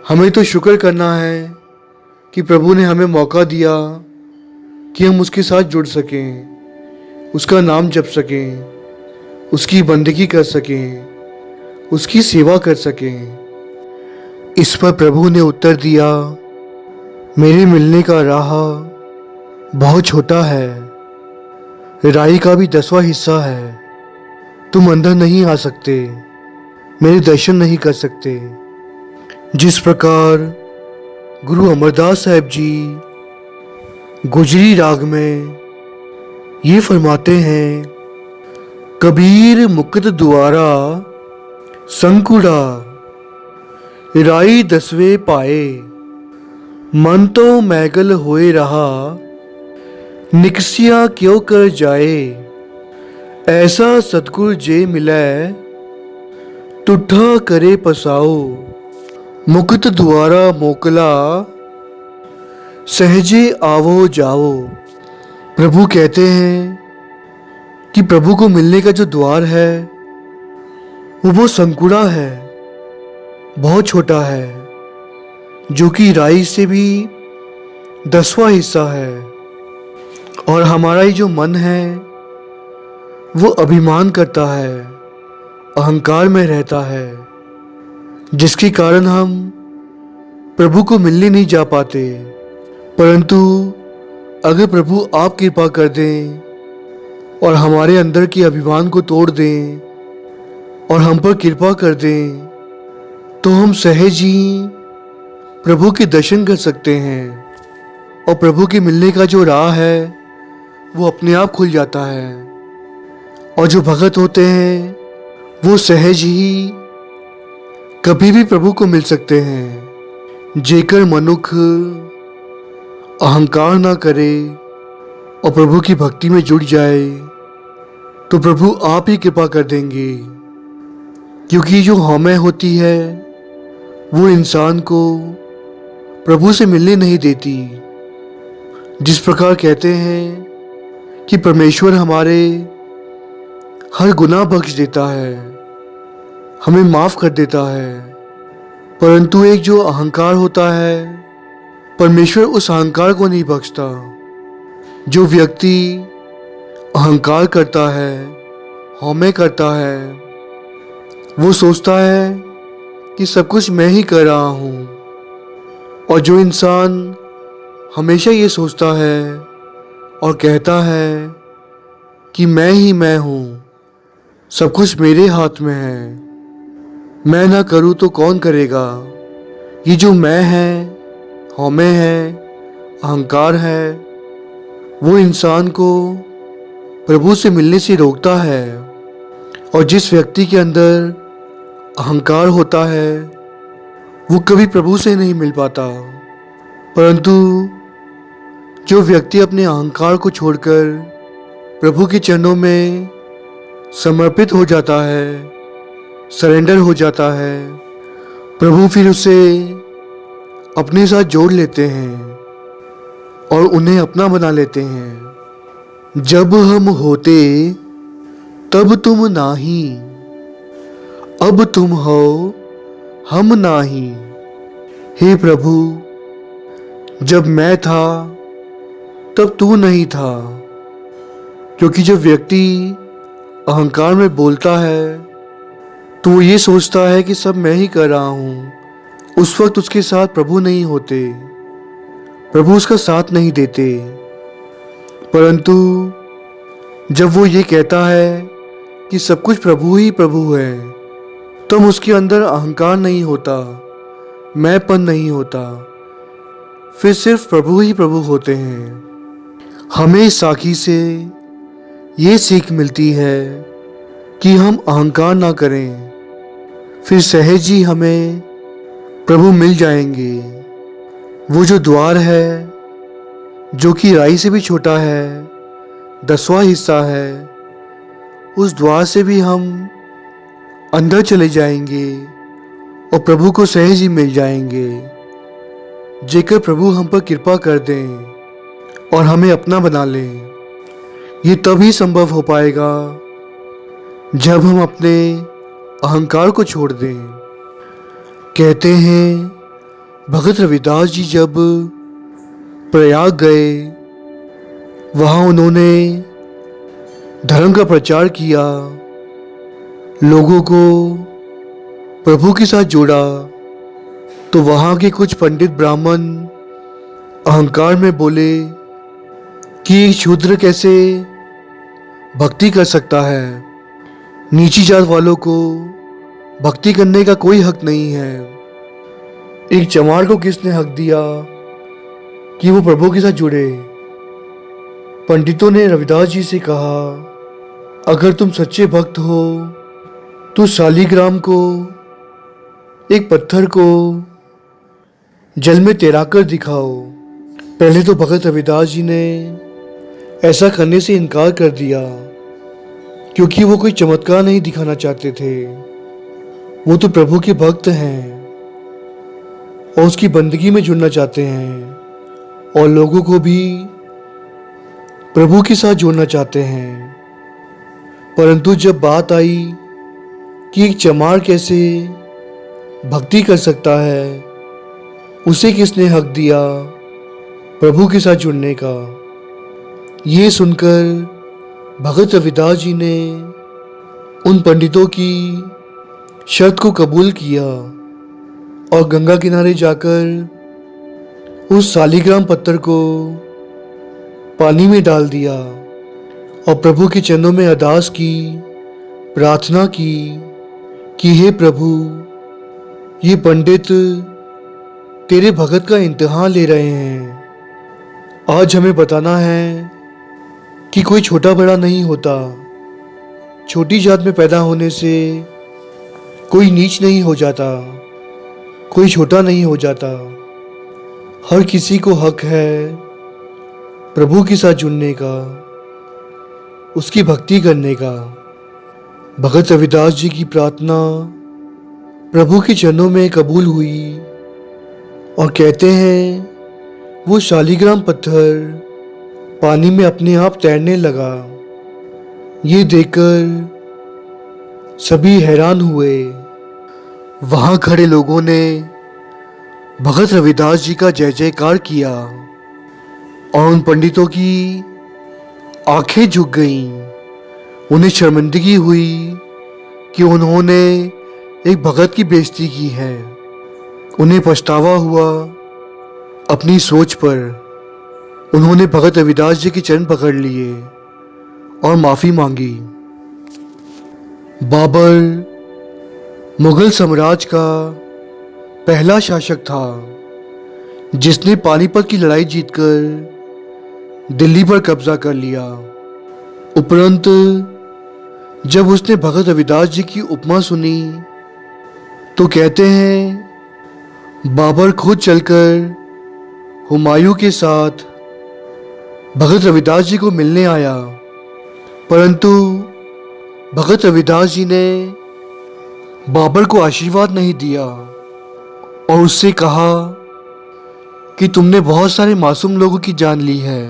हमें तो शुक्र करना है कि प्रभु ने हमें मौका दिया कि हम उसके साथ जुड़ सकें, उसका नाम जप सकें, उसकी बंदगी कर सकें, उसकी सेवा कर सकें। इस पर प्रभु ने उत्तर दिया, मेरे मिलने का राह बहुत छोटा है, राई का भी 10वां हिस्सा है। तुम अंदर नहीं आ सकते, मेरे दर्शन नहीं कर सकते। जिस प्रकार गुरु अमरदास साहब जी गुजरी राग में ये फरमाते हैं, कबीर मुकत द्वारा संकुड़ा, राई 10वें पाए, मन तो मैगल होए रहा, निकसिया क्यों कर जाए। ऐसा सतगुर जे मिलै, तुठा करे पसाओ, मुकत द्वारा मोकला, सहजे आवो जाओ। प्रभु कहते हैं कि प्रभु को मिलने का जो द्वार है वो संकुड़ा है, बहुत छोटा है, जो कि राई से भी 10वां हिस्सा है। और हमारा ही जो मन है वो अभिमान करता है, अहंकार में रहता है, जिसके कारण हम प्रभु को मिलने नहीं जा पाते। परंतु अगर प्रभु आप कृपा कर दें और हमारे अंदर के अभिमान को तोड़ दें और हम पर कृपा कर दें, तो हम सहज ही प्रभु के दर्शन कर सकते हैं और प्रभु के मिलने का जो राह है वो अपने आप खुल जाता है। और जो भगत होते हैं वो सहज ही कभी भी प्रभु को मिल सकते हैं। जेकर मनुख अहंकार ना करे और प्रभु की भक्ति में जुड़ जाए तो प्रभु आप ही कृपा कर देंगे। क्योंकि जो हमें होती है वो इंसान को प्रभु से मिलने नहीं देती। जिस प्रकार कहते हैं कि परमेश्वर हमारे हर गुनाह बख्श देता है, हमें माफ कर देता है, परंतु एक जो अहंकार होता है, परमेश्वर उस अहंकार को नहीं बख्शता। जो व्यक्ति अहंकार करता है, हौमे करता है, वो सोचता है कि सब कुछ मैं ही कर रहा हूँ। और जो इंसान हमेशा ये सोचता है और कहता है कि मैं ही मैं हूँ, सब कुछ मेरे हाथ में है, मैं ना करूँ तो कौन करेगा, ये जो मैं है, हौमे है, अहंकार है, वो इंसान को प्रभु से मिलने से रोकता है। और जिस व्यक्ति के अंदर अहंकार होता है वो कभी प्रभु से नहीं मिल पाता। परंतु जो व्यक्ति अपने अहंकार को छोड़कर प्रभु के चरणों में समर्पित हो जाता है, सरेंडर हो जाता है, प्रभु फिर उसे अपने साथ जोड़ लेते हैं और उन्हें अपना बना लेते हैं। जब हम होते तब तुम नाही, अब तुम हो हम नाही। हे प्रभु, जब मैं था तब तू नहीं था। क्योंकि जब व्यक्ति अहंकार में बोलता है तो वो ये सोचता है कि सब मैं ही कर रहा हूँ। उस वक्त उसके साथ प्रभु नहीं होते, प्रभु उसका साथ नहीं देते। परंतु जब वो ये कहता है कि सब कुछ प्रभु ही प्रभु है, तब उसके अंदर अहंकार नहीं होता, मैंपन नहीं होता, फिर सिर्फ प्रभु ही प्रभु होते हैं। हमें इस साखी से ये सीख मिलती है कि हम अहंकार ना करें, फिर सहज ही हमें प्रभु मिल जाएंगे। वो जो द्वार है, जो कि राई से भी छोटा है, 10वां हिस्सा है, उस द्वार से भी हम अंदर चले जाएंगे और प्रभु को सहज ही मिल जाएंगे। जेकर प्रभु हम पर कृपा कर दें और हमें अपना बना लें। ये तभी संभव हो पाएगा जब हम अपने अहंकार को छोड़ दें। कहते हैं भगत रविदास जी जब प्रयाग गए, वहाँ उन्होंने धर्म का प्रचार किया, लोगों को प्रभु के साथ जोड़ा, तो वहाँ के कुछ पंडित ब्राह्मण अहंकार में बोले कि एक शूद्र कैसे भक्ति कर सकता है, नीची जात वालों को भक्ति करने का कोई हक नहीं है। एक चमार को किसने हक दिया कि वो प्रभु के साथ जुड़े? पंडितों ने रविदास जी से कहा, अगर तुम सच्चे भक्त हो तो शालीग्राम को, एक पत्थर को जल में तैराकर दिखाओ। पहले तो भगत रविदास जी ने ऐसा करने से इनकार कर दिया, क्योंकि वो कोई चमत्कार नहीं दिखाना चाहते थे। वो तो प्रभु के भक्त हैं और उसकी बंदगी में जुड़ना चाहते हैं और लोगों को भी प्रभु के साथ जोड़ना चाहते हैं। परंतु जब बात आई कि एक चमार कैसे भक्ति कर सकता है, उसे किसने हक दिया प्रभु के साथ जुड़ने का? ये सुनकर भगत रविदास जी ने उन पंडितों की शर्त को कबूल किया और गंगा किनारे जाकर उस शालीग्राम पत्थर को पानी में डाल दिया और प्रभु के चरणों में अरदास की, प्रार्थना की कि हे प्रभु, ये पंडित तेरे भगत का इम्तिहान ले रहे हैं। आज हमें बताना है कि कोई छोटा बड़ा नहीं होता। छोटी जात में पैदा होने से कोई नीच नहीं हो जाता, कोई छोटा नहीं हो जाता। हर किसी को हक है प्रभु के साथ जुड़ने का, उसकी भक्ति करने का। भगत रविदास जी की प्रार्थना प्रभु के चरणों में कबूल हुई और कहते हैं वो शालीग्राम पत्थर पानी में अपने आप तैरने लगा। ये देखकर सभी हैरान हुए। वहाँ खड़े लोगों ने भगत रविदास जी का जय जयकार किया और उन पंडितों की आंखें झुक गईं। उन्हें शर्मिंदगी हुई कि उन्होंने एक भगत की बेइज्जती की है। उन्हें पछतावा हुआ अपनी सोच पर। उन्होंने भगत रविदास जी के चरण पकड़ लिए और माफ़ी मांगी। बाबर मुगल साम्राज्य का पहला शासक था जिसने पानीपत की लड़ाई जीतकर दिल्ली पर कब्जा कर लिया। उपरंत जब उसने भगत रविदास जी की उपमा सुनी तो कहते हैं बाबर खुद चलकर हुमायूं के साथ भगत रविदास जी को मिलने आया, परंतु भगत रविदास जी ने बाबर को आशीर्वाद नहीं दिया और उससे कहा कि तुमने बहुत सारे मासूम लोगों की जान ली है,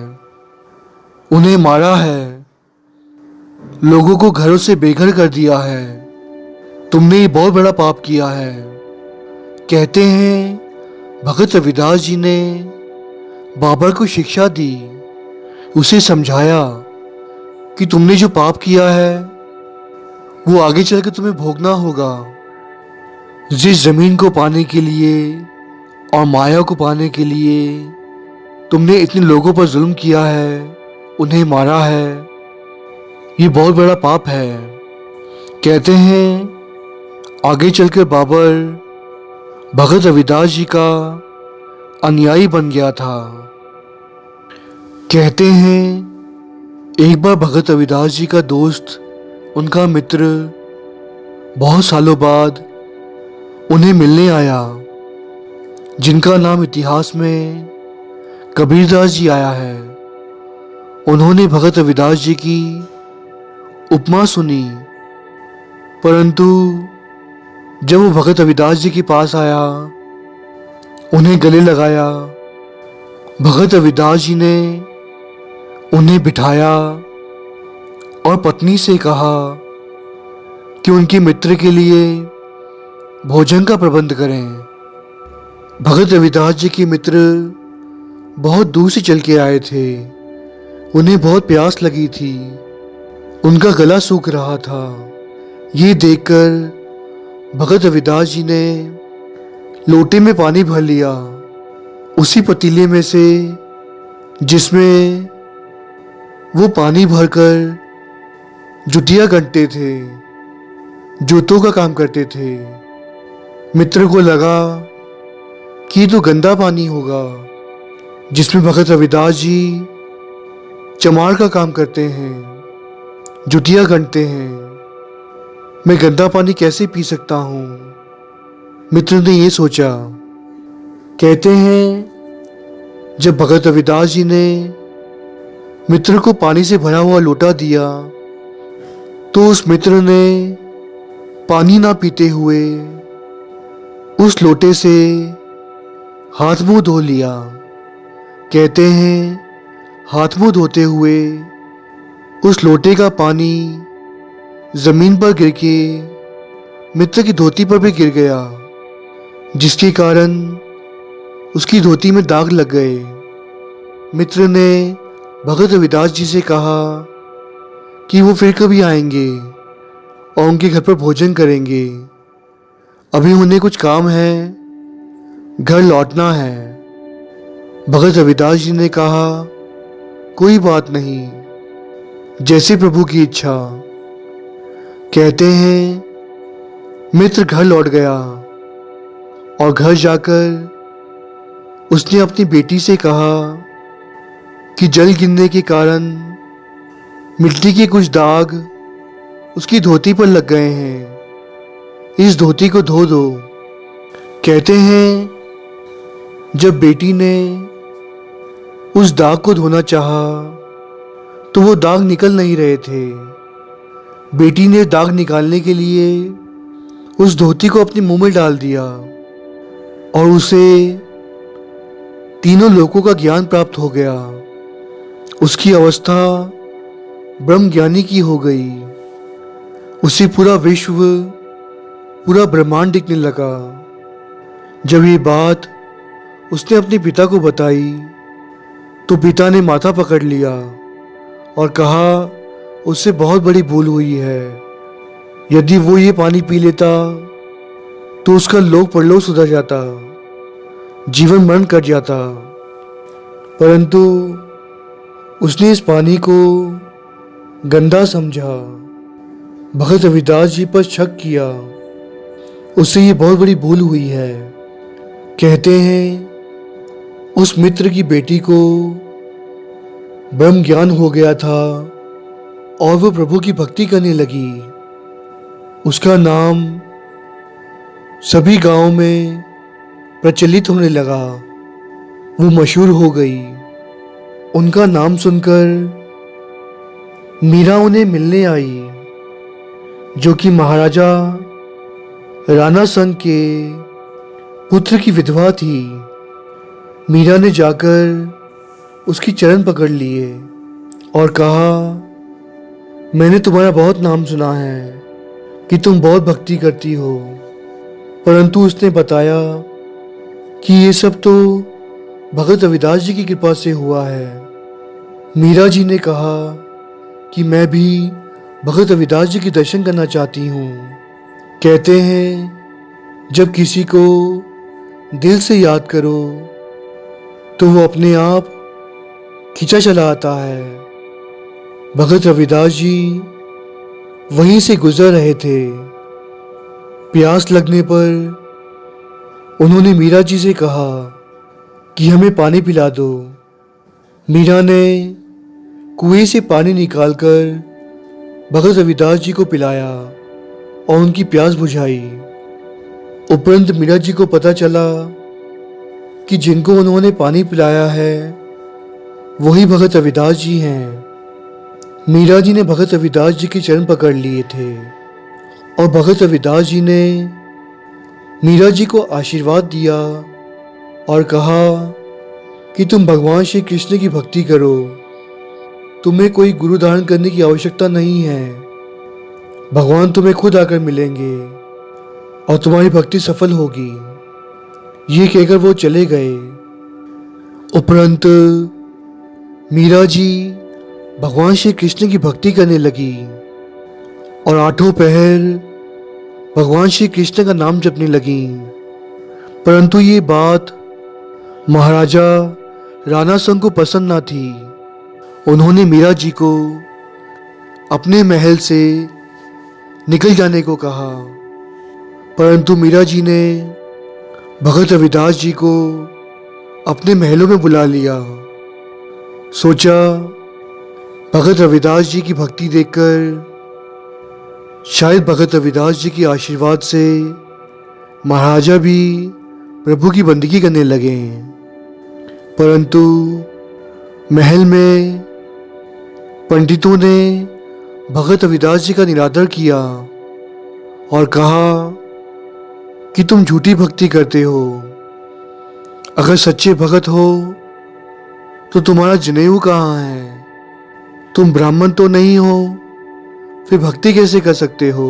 उन्हें मारा है, लोगों को घरों से बेघर कर दिया है, तुमने ये बहुत बड़ा पाप किया है। कहते हैं भगत रविदास जी ने बाबर को शिक्षा दी, उसे समझाया कि तुमने जो पाप किया है वो आगे चलकर तुम्हें भोगना होगा। जिस जमीन को पाने के लिए और माया को पाने के लिए तुमने इतने लोगों पर जुल्म किया है, उन्हें मारा है, ये बहुत बड़ा पाप है। कहते हैं आगे चलकर बाबर भगत रविदास जी का अनुयायी बन गया था। कहते हैं एक बार भगत रविदास जी का दोस्त, उनका मित्र, बहुत सालों बाद उन्हें मिलने आया, जिनका नाम इतिहास में कबीरदास जी आया है। उन्होंने भगत रविदास जी की उपमा सुनी, परंतु जब वो भगत रविदास जी के पास आया, उन्हें गले लगाया, भगत रविदास जी ने उन्हें बिठाया और पत्नी से कहा कि उनके मित्र के लिए भोजन का प्रबंध करें। भगत रविदास जी के मित्र बहुत दूर से चल के आए थे। उन्हें बहुत प्यास लगी थी, उनका गला सूख रहा था। ये देखकर भगत रविदास जी ने लोटे में पानी भर लिया, उसी पतीले में से जिसमें वो पानी भरकर जुतियाँ गंढते थे, जूतों का काम करते थे। मित्र को लगा कि ये तो गंदा पानी होगा, जिसमें भगत रविदास जी चमार का काम करते हैं, जुतियाँ गंढते हैं। मैं गंदा पानी कैसे पी सकता हूँ? मित्र ने ये सोचा। कहते हैं जब भगत रविदास जी ने मित्र को पानी से भरा हुआ लोटा दिया, तो उस मित्र ने पानी ना पीते हुए उस लोटे से हाथ मुंह धो लिया। कहते हैं हाथ मुंह धोते हुए उस लोटे का पानी जमीन पर गिर के मित्र की धोती पर भी गिर गया, जिसके कारण उसकी धोती में दाग लग गए। मित्र ने भगत रविदास जी से कहा कि वो फिर कभी आएंगे और उनके घर पर भोजन करेंगे। अभी उन्हें कुछ काम है, घर लौटना है। भगत रविदास जी ने कहा कोई बात नहीं, जैसे प्रभु की इच्छा। कहते हैं मित्र घर लौट गया और घर जाकर उसने अपनी बेटी से कहा कि जल गिरने के कारण मिट्टी के कुछ दाग उसकी धोती पर लग गए हैं, इस धोती को धो दो। कहते हैं जब बेटी ने उस दाग को धोना चाहा तो वो दाग निकल नहीं रहे थे। बेटी ने दाग निकालने के लिए उस धोती को अपने मुंह में डाल दिया और उसे तीनों लोकों का ज्ञान प्राप्त हो गया। उसकी अवस्था ब्रह्म ज्ञानी की हो गई। उसे पूरा विश्व, पूरा ब्रह्मांड दिखने लगा। जब ये बात उसने अपने पिता को बताई तो पिता ने माथा पकड़ लिया और कहा उससे बहुत बड़ी भूल हुई है। यदि वो ये पानी पी लेता तो उसका लोक परलोक सुधर जाता, जीवन मरण कट जाता। परंतु उसने इस पानी को गंदा समझा, भगत रविदास जी पर शक किया। उससे ये बहुत बड़ी भूल हुई है। कहते हैं उस मित्र की बेटी को ब्रह्म ज्ञान हो गया था और वो प्रभु की भक्ति करने लगी। उसका नाम सभी गांव में प्रचलित होने लगा, वो मशहूर हो गई। उनका नाम सुनकर मीरा उन्हें मिलने आई, जो कि महाराजा राणा संग के पुत्र की विधवा थी। मीरा ने जाकर उसकी चरण पकड़ लिए और कहा मैंने तुम्हारा बहुत नाम सुना है कि तुम बहुत भक्ति करती हो। परंतु उसने बताया कि ये सब तो भगत रविदास जी की कृपा से हुआ है। मीरा जी ने कहा कि मैं भी भगत रविदास जी के दर्शन करना चाहती हूँ। कहते हैं जब किसी को दिल से याद करो तो वो अपने आप खिंचा चला आता है। भगत रविदास जी वहीं से गुजर रहे थे। प्यास लगने पर उन्होंने मीरा जी से कहा कि हमें पानी पिला दो। मीरा ने कुएं से पानी निकालकर भगत रविदास जी को पिलाया और उनकी प्यास बुझाई। उपरंत मीरा जी को पता चला कि जिनको उन्होंने पानी पिलाया है वही भगत रविदास जी हैं। मीरा जी ने भगत रविदास जी के चरण पकड़ लिए थे और भगत रविदास जी ने मीरा जी को आशीर्वाद दिया और कहा कि तुम भगवान श्री कृष्ण की भक्ति करो, तुम्हें कोई गुरु धारण करने की आवश्यकता नहीं है। भगवान तुम्हें खुद आकर मिलेंगे और तुम्हारी भक्ति सफल होगी। ये कहकर वो चले गए। उपरंत मीरा जी भगवान श्री कृष्ण की भक्ति करने लगी और आठों पहर भगवान श्री कृष्ण का नाम जपने लगी। परंतु ये बात महाराजा राणा संग को पसंद ना थी। उन्होंने मीरा जी को अपने महल से निकल जाने को कहा, परंतु मीरा जी ने भगत रविदास जी को अपने महलों में बुला लिया। सोचा भगत रविदास जी की भक्ति देखकर शायद भगत रविदास जी के आशीर्वाद से महाराजा भी प्रभु की बंदगी करने लगे। परंतु महल में पंडितों ने भगत रविदास जी का निरादर किया और कहा कि तुम झूठी भक्ति करते हो। अगर सच्चे भगत हो तो तुम्हारा जनेऊ कहाँ है? तुम ब्राह्मण तो नहीं हो, फिर भक्ति कैसे कर सकते हो?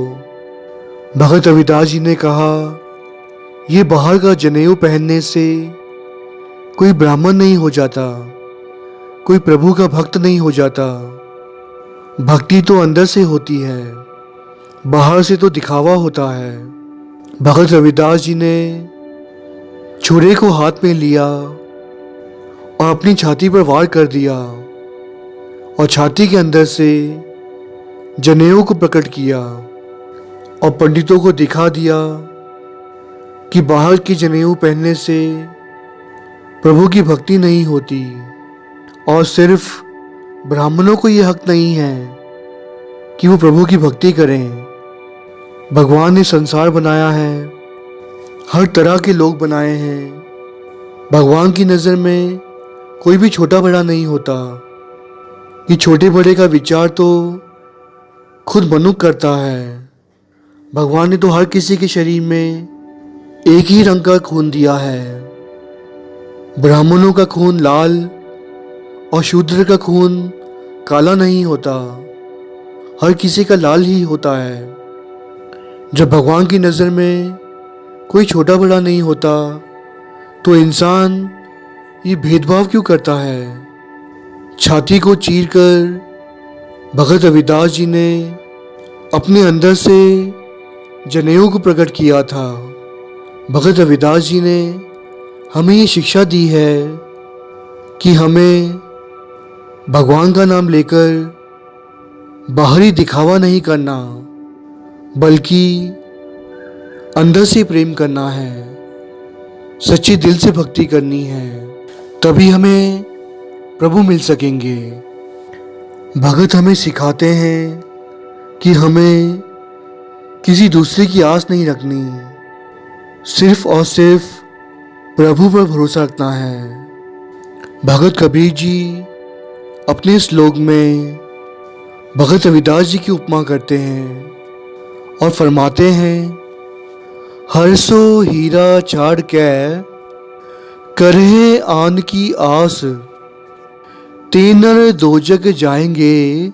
भगत रविदास जी ने कहा, ये बाहर का जनेऊ पहनने से कोई ब्राह्मण नहीं हो जाता, कोई प्रभु का भक्त नहीं हो जाता। भक्ति तो अंदर से होती है, बाहर से तो दिखावा होता है। भगत रविदास जी ने छुरे को हाथ में लिया और अपनी छाती पर वार कर दिया और छाती के अंदर से जनेऊ को प्रकट किया और पंडितों को दिखा दिया कि बाहर की जनेऊ पहनने से प्रभु की भक्ति नहीं होती और सिर्फ ब्राह्मणों को यह हक नहीं है कि वो प्रभु की भक्ति करें। भगवान ने संसार बनाया है, हर तरह के लोग बनाए हैं। भगवान की नज़र में कोई भी छोटा बड़ा नहीं होता। ये छोटे बड़े का विचार तो खुद मनुष्य करता है। भगवान ने तो हर किसी के शरीर में एक ही रंग का खून दिया है। ब्राह्मणों का खून लाल और शूद्र का खून काला नहीं होता, हर किसी का लाल ही होता है। जब भगवान की नज़र में कोई छोटा बड़ा नहीं होता तो इंसान ये भेदभाव क्यों करता है? छाती को चीरकर भगत रविदास जी ने अपने अंदर से जनेऊ को प्रकट किया था। भगत रविदास जी ने हमें ये शिक्षा दी है कि हमें भगवान का नाम लेकर बाहरी दिखावा नहीं करना, बल्कि अंदर से प्रेम करना है, सच्चे दिल से भक्ति करनी है, तभी हमें प्रभु मिल सकेंगे। भगत हमें सिखाते हैं कि हमें किसी दूसरे की आस नहीं रखनी, सिर्फ और सिर्फ प्रभु पर भरोसा रखना है। भगत कबीर जी अपने श्लोक में भगत रविदास जी की उपमा करते हैं और फरमाते हैं, हर सो हीरा छाड़ के करहे आन की आस, तीनर दो जग जाएंगे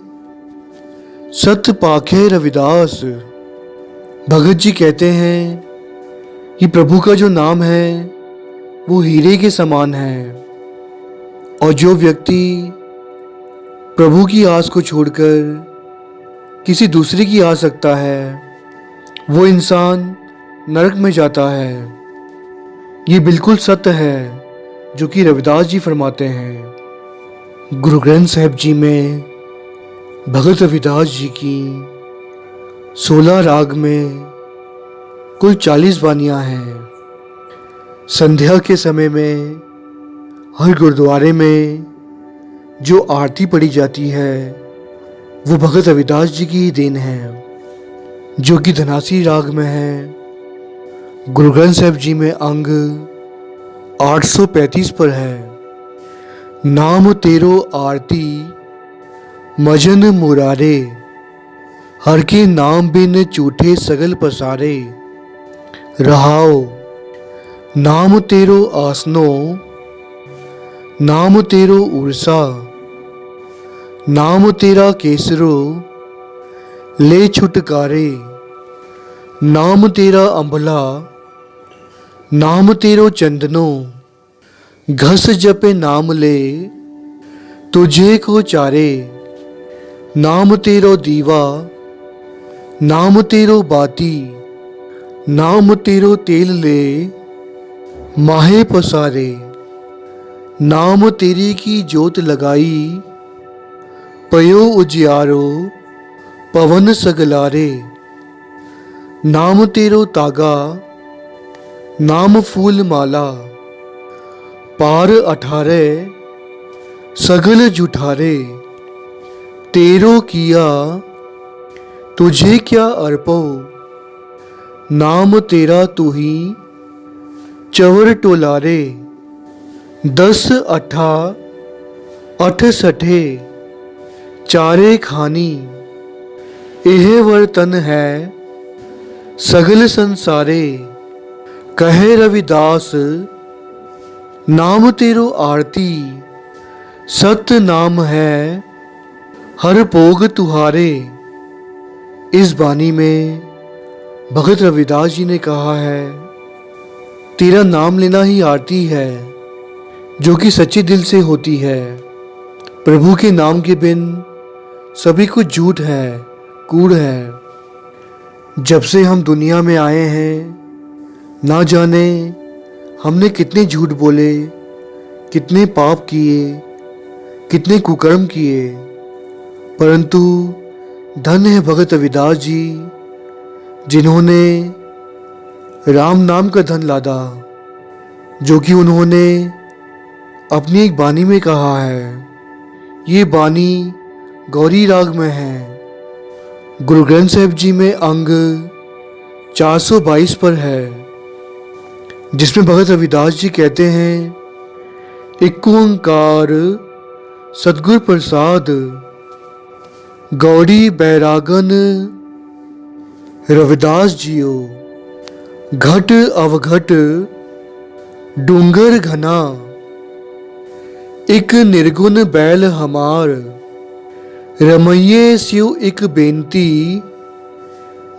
सत पाखे रविदास। भगत जी कहते हैं कि प्रभु का जो नाम है वो हीरे के समान है और जो व्यक्ति प्रभु की आस को छोड़कर किसी दूसरे की आस रखता है वो इंसान नरक में जाता है। ये बिल्कुल सत्य है जो कि रविदास जी फरमाते हैं। गुरु ग्रंथ साहिब जी में भगत रविदास जी की 16 राग में कुल 40 बानियां हैं। संध्या के समय में हर गुरुद्वारे में जो आरती पढ़ी जाती है वो भगत रविदास जी की ही देन है, जो कि धनासी राग में है। गुरु ग्रंथ साहिब जी में अंग 835 पर है। नाम तेरो आरती मजन मुरारे, हर के नाम बिन चूठे सगल पसारे। रहाओ नाम तेरो आसनो, नाम तेरो उर्सा, नाम तेरा केसरो ले छुटकारे। नाम तेरा अंबला, नाम तेरो चंदनो, घस जपे नाम ले तुझे को चारे। नाम तेरो दीवा, नाम तेरो बाती, नाम तेरो तेल ले माहे पसारे। नाम तेरी की जोत लगाई पयो उजियारो पवन सगलारे। नाम तेरो तागा, नाम फूल माला, पार 18 सगल जुठारे। तेरो किया तुझे क्या अर्पो, नाम तेरा तू ही चवर टोलारे। 10 अठा 68 चारे खानी, एह वर्तन है सगल संसारे। कहे रविदास नाम तेरो आरती, सत्य नाम है हर भोग तुहारे। इस बानी में भगत रविदास जी ने कहा है, तेरा नाम लेना ही आरती है जो कि सच्चे दिल से होती है। प्रभु के नाम के बिन सभी कुछ झूठ है, कूड़ है। जब से हम दुनिया में आए हैं ना जाने हमने कितने झूठ बोले, कितने पाप किए, कितने कुकर्म किए, परंतु धन्य है भगत रविदास जी जिन्होंने राम नाम का धन लादा, जो कि उन्होंने अपनी एक बानी में कहा है। ये बानी गौरी राग में है। गुरु ग्रंथ साहिब जी में अंग 422 पर है, जिसमें भगत रविदास जी कहते हैं, एक ओंकार सतगुर प्रसाद, गौड़ी बैरागन रविदास जियो। घट अवघट डूंगर घना, एक निर्गुण बैल हमार। रमैये स्यु एक बेनती,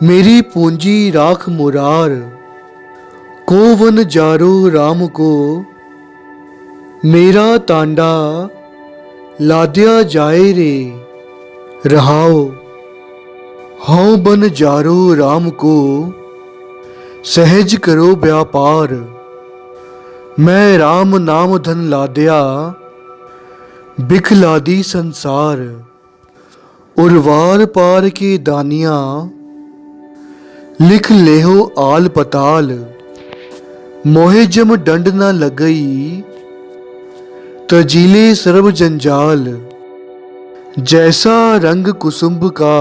मेरी पूंजी राख मुरार। को वन जारो राम को, मेरा तांडा लाद्या जाए रे। रहाओ हाँ बन जारो राम को, सहज करो व्यापार। मैं राम नाम धन लाद्या, बिखलादी संसार। उर्वार पार के दानियां, लिख लेहो आल पताल। मोहे जम डंड न लगई, तजीले सर्व जंजाल। जैसा रंग कुसुम्भ का,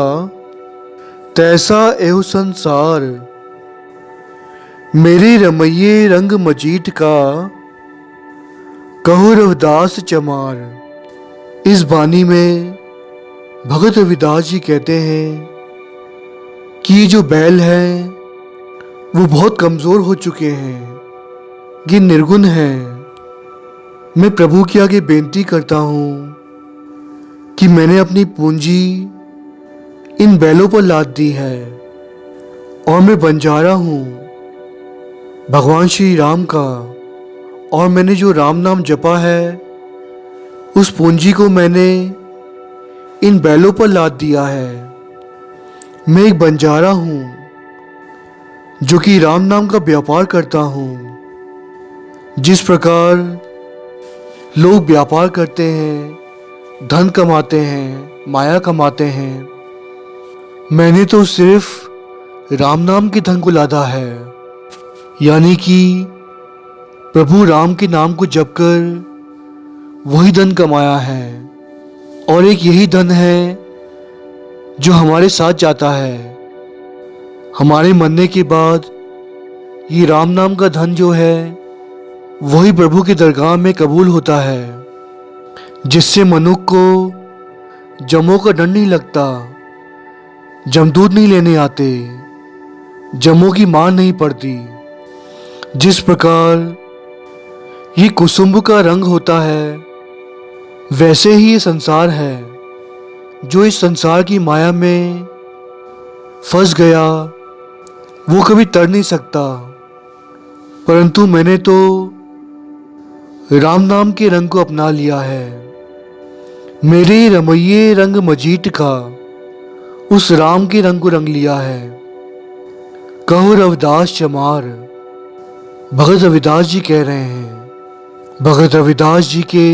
तैसा एहो संसार। मेरे रमैये रंग मजीठ का, कहो रविदास चमार। इस बानी में भगत रविदास जी कहते हैं कि जो बैल हैं वो बहुत कमज़ोर हो चुके हैं, ये निर्गुण हैं। मैं प्रभु के आगे बेनती करता हूँ कि मैंने अपनी पूंजी इन बैलों पर लाद दी है और मैं बंजारा हूँ भगवान श्री राम का, और मैंने जो राम नाम जपा है उस पूंजी को मैंने इन बैलों पर लाद दिया है। मैं एक बंजारा हूँ जो कि राम नाम का व्यापार करता हूँ। जिस प्रकार लोग व्यापार करते हैं, धन कमाते हैं, माया कमाते हैं। मैंने तो सिर्फ राम नाम के धन को लादा है, यानी कि प्रभु राम के नाम को जप कर वही धन कमाया है। और एक यही धन है जो हमारे साथ जाता है। हमारे मरने के बाद ये राम नाम का धन जो है वही प्रभु की दरगाह में कबूल होता है, जिससे मनुष्य को जमों का डर नहीं लगता, जमदूत नहीं लेने आते, जमों की मार नहीं पड़ती। जिस प्रकार ये कुसुम्भ का रंग होता है, वैसे ही ये संसार है। जो इस संसार की माया में फंस गया वो कभी तर नहीं सकता। परंतु मैंने तो राम नाम के रंग को अपना लिया है। मेरे रमैये रंग मजीठ का उस राम के रंग को रंग लिया है। कहो रविदास चमार, भगत रविदास जी कह रहे हैं। भगत रविदास जी के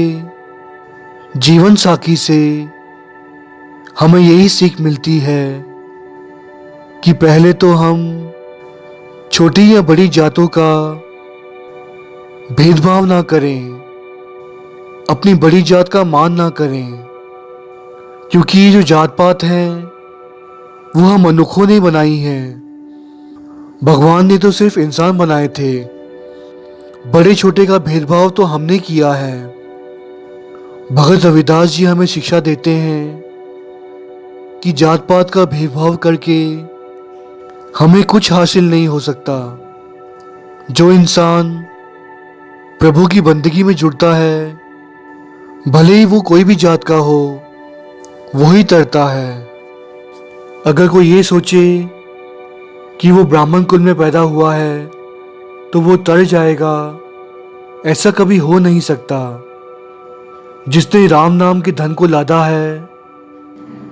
जीवन साखी से हमें यही सीख मिलती है कि पहले तो हम छोटी या बड़ी जातों का भेदभाव ना करें, अपनी बड़ी जात का मान ना करें, क्योंकि ये जो जात पात है वो हम मनुष्यों ने बनाई है। भगवान ने तो सिर्फ इंसान बनाए थे, बड़े छोटे का भेदभाव तो हमने किया है। भगत रविदास जी हमें शिक्षा देते हैं कि जात पात का भेदभाव करके हमें कुछ हासिल नहीं हो सकता। जो इंसान प्रभु की बंदगी में जुड़ता है, भले ही वो कोई भी जात का हो, वही तरता है। अगर कोई ये सोचे कि वो ब्राह्मण कुल में पैदा हुआ है तो वो तर जाएगा, ऐसा कभी हो नहीं सकता। जिसने राम नाम के धन को लादा है,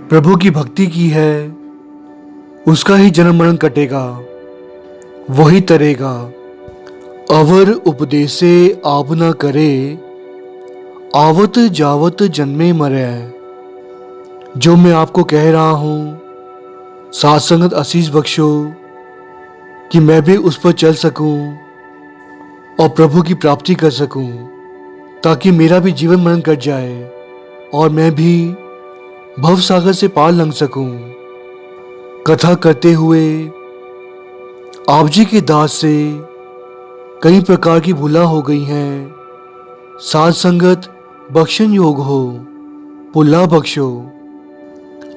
प्रभु की भक्ति की है, उसका ही जन्म मरण कटेगा, वही तरेगा। अवर उपदेशे आब न करे, आवत जावत जन्मे मरे। जो मैं आपको कह रहा हूं, साथ संगत आशीष बख्शो कि मैं भी उस पर चल सकूं और प्रभु की प्राप्ति कर सकूं, ताकि मेरा भी जीवन मरण कट जाए और मैं भी भव सागर से पार लंघ सकूं। कथा करते हुए आप जी के दास से कई प्रकार की भूला हो गई हैं। साध संगत बख्शन योग हो, पुल्ला बख्शो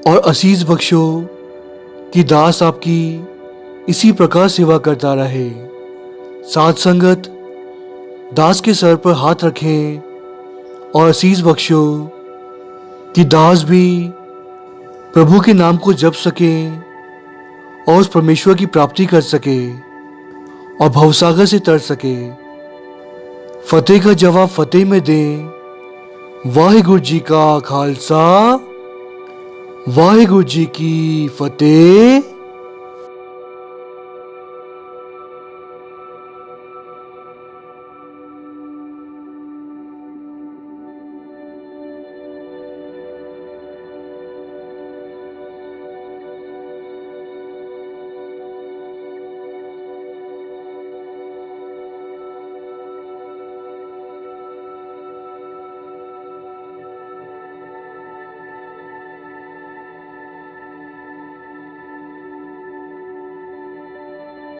और आशीष बख्शो कि दास आपकी इसी प्रकार सेवा करता रहे। साध संगत दास के सर पर हाथ रखें और आशीष बख्शो कि दास भी प्रभु के नाम को जप सके और उस परमेश्वर की प्राप्ति कर सके और भवसागर से तर सके। फतेह का जवाब फतेह में दें। वाहिगुरु जी का खालसा, वाहिगुरु जी की फतेह।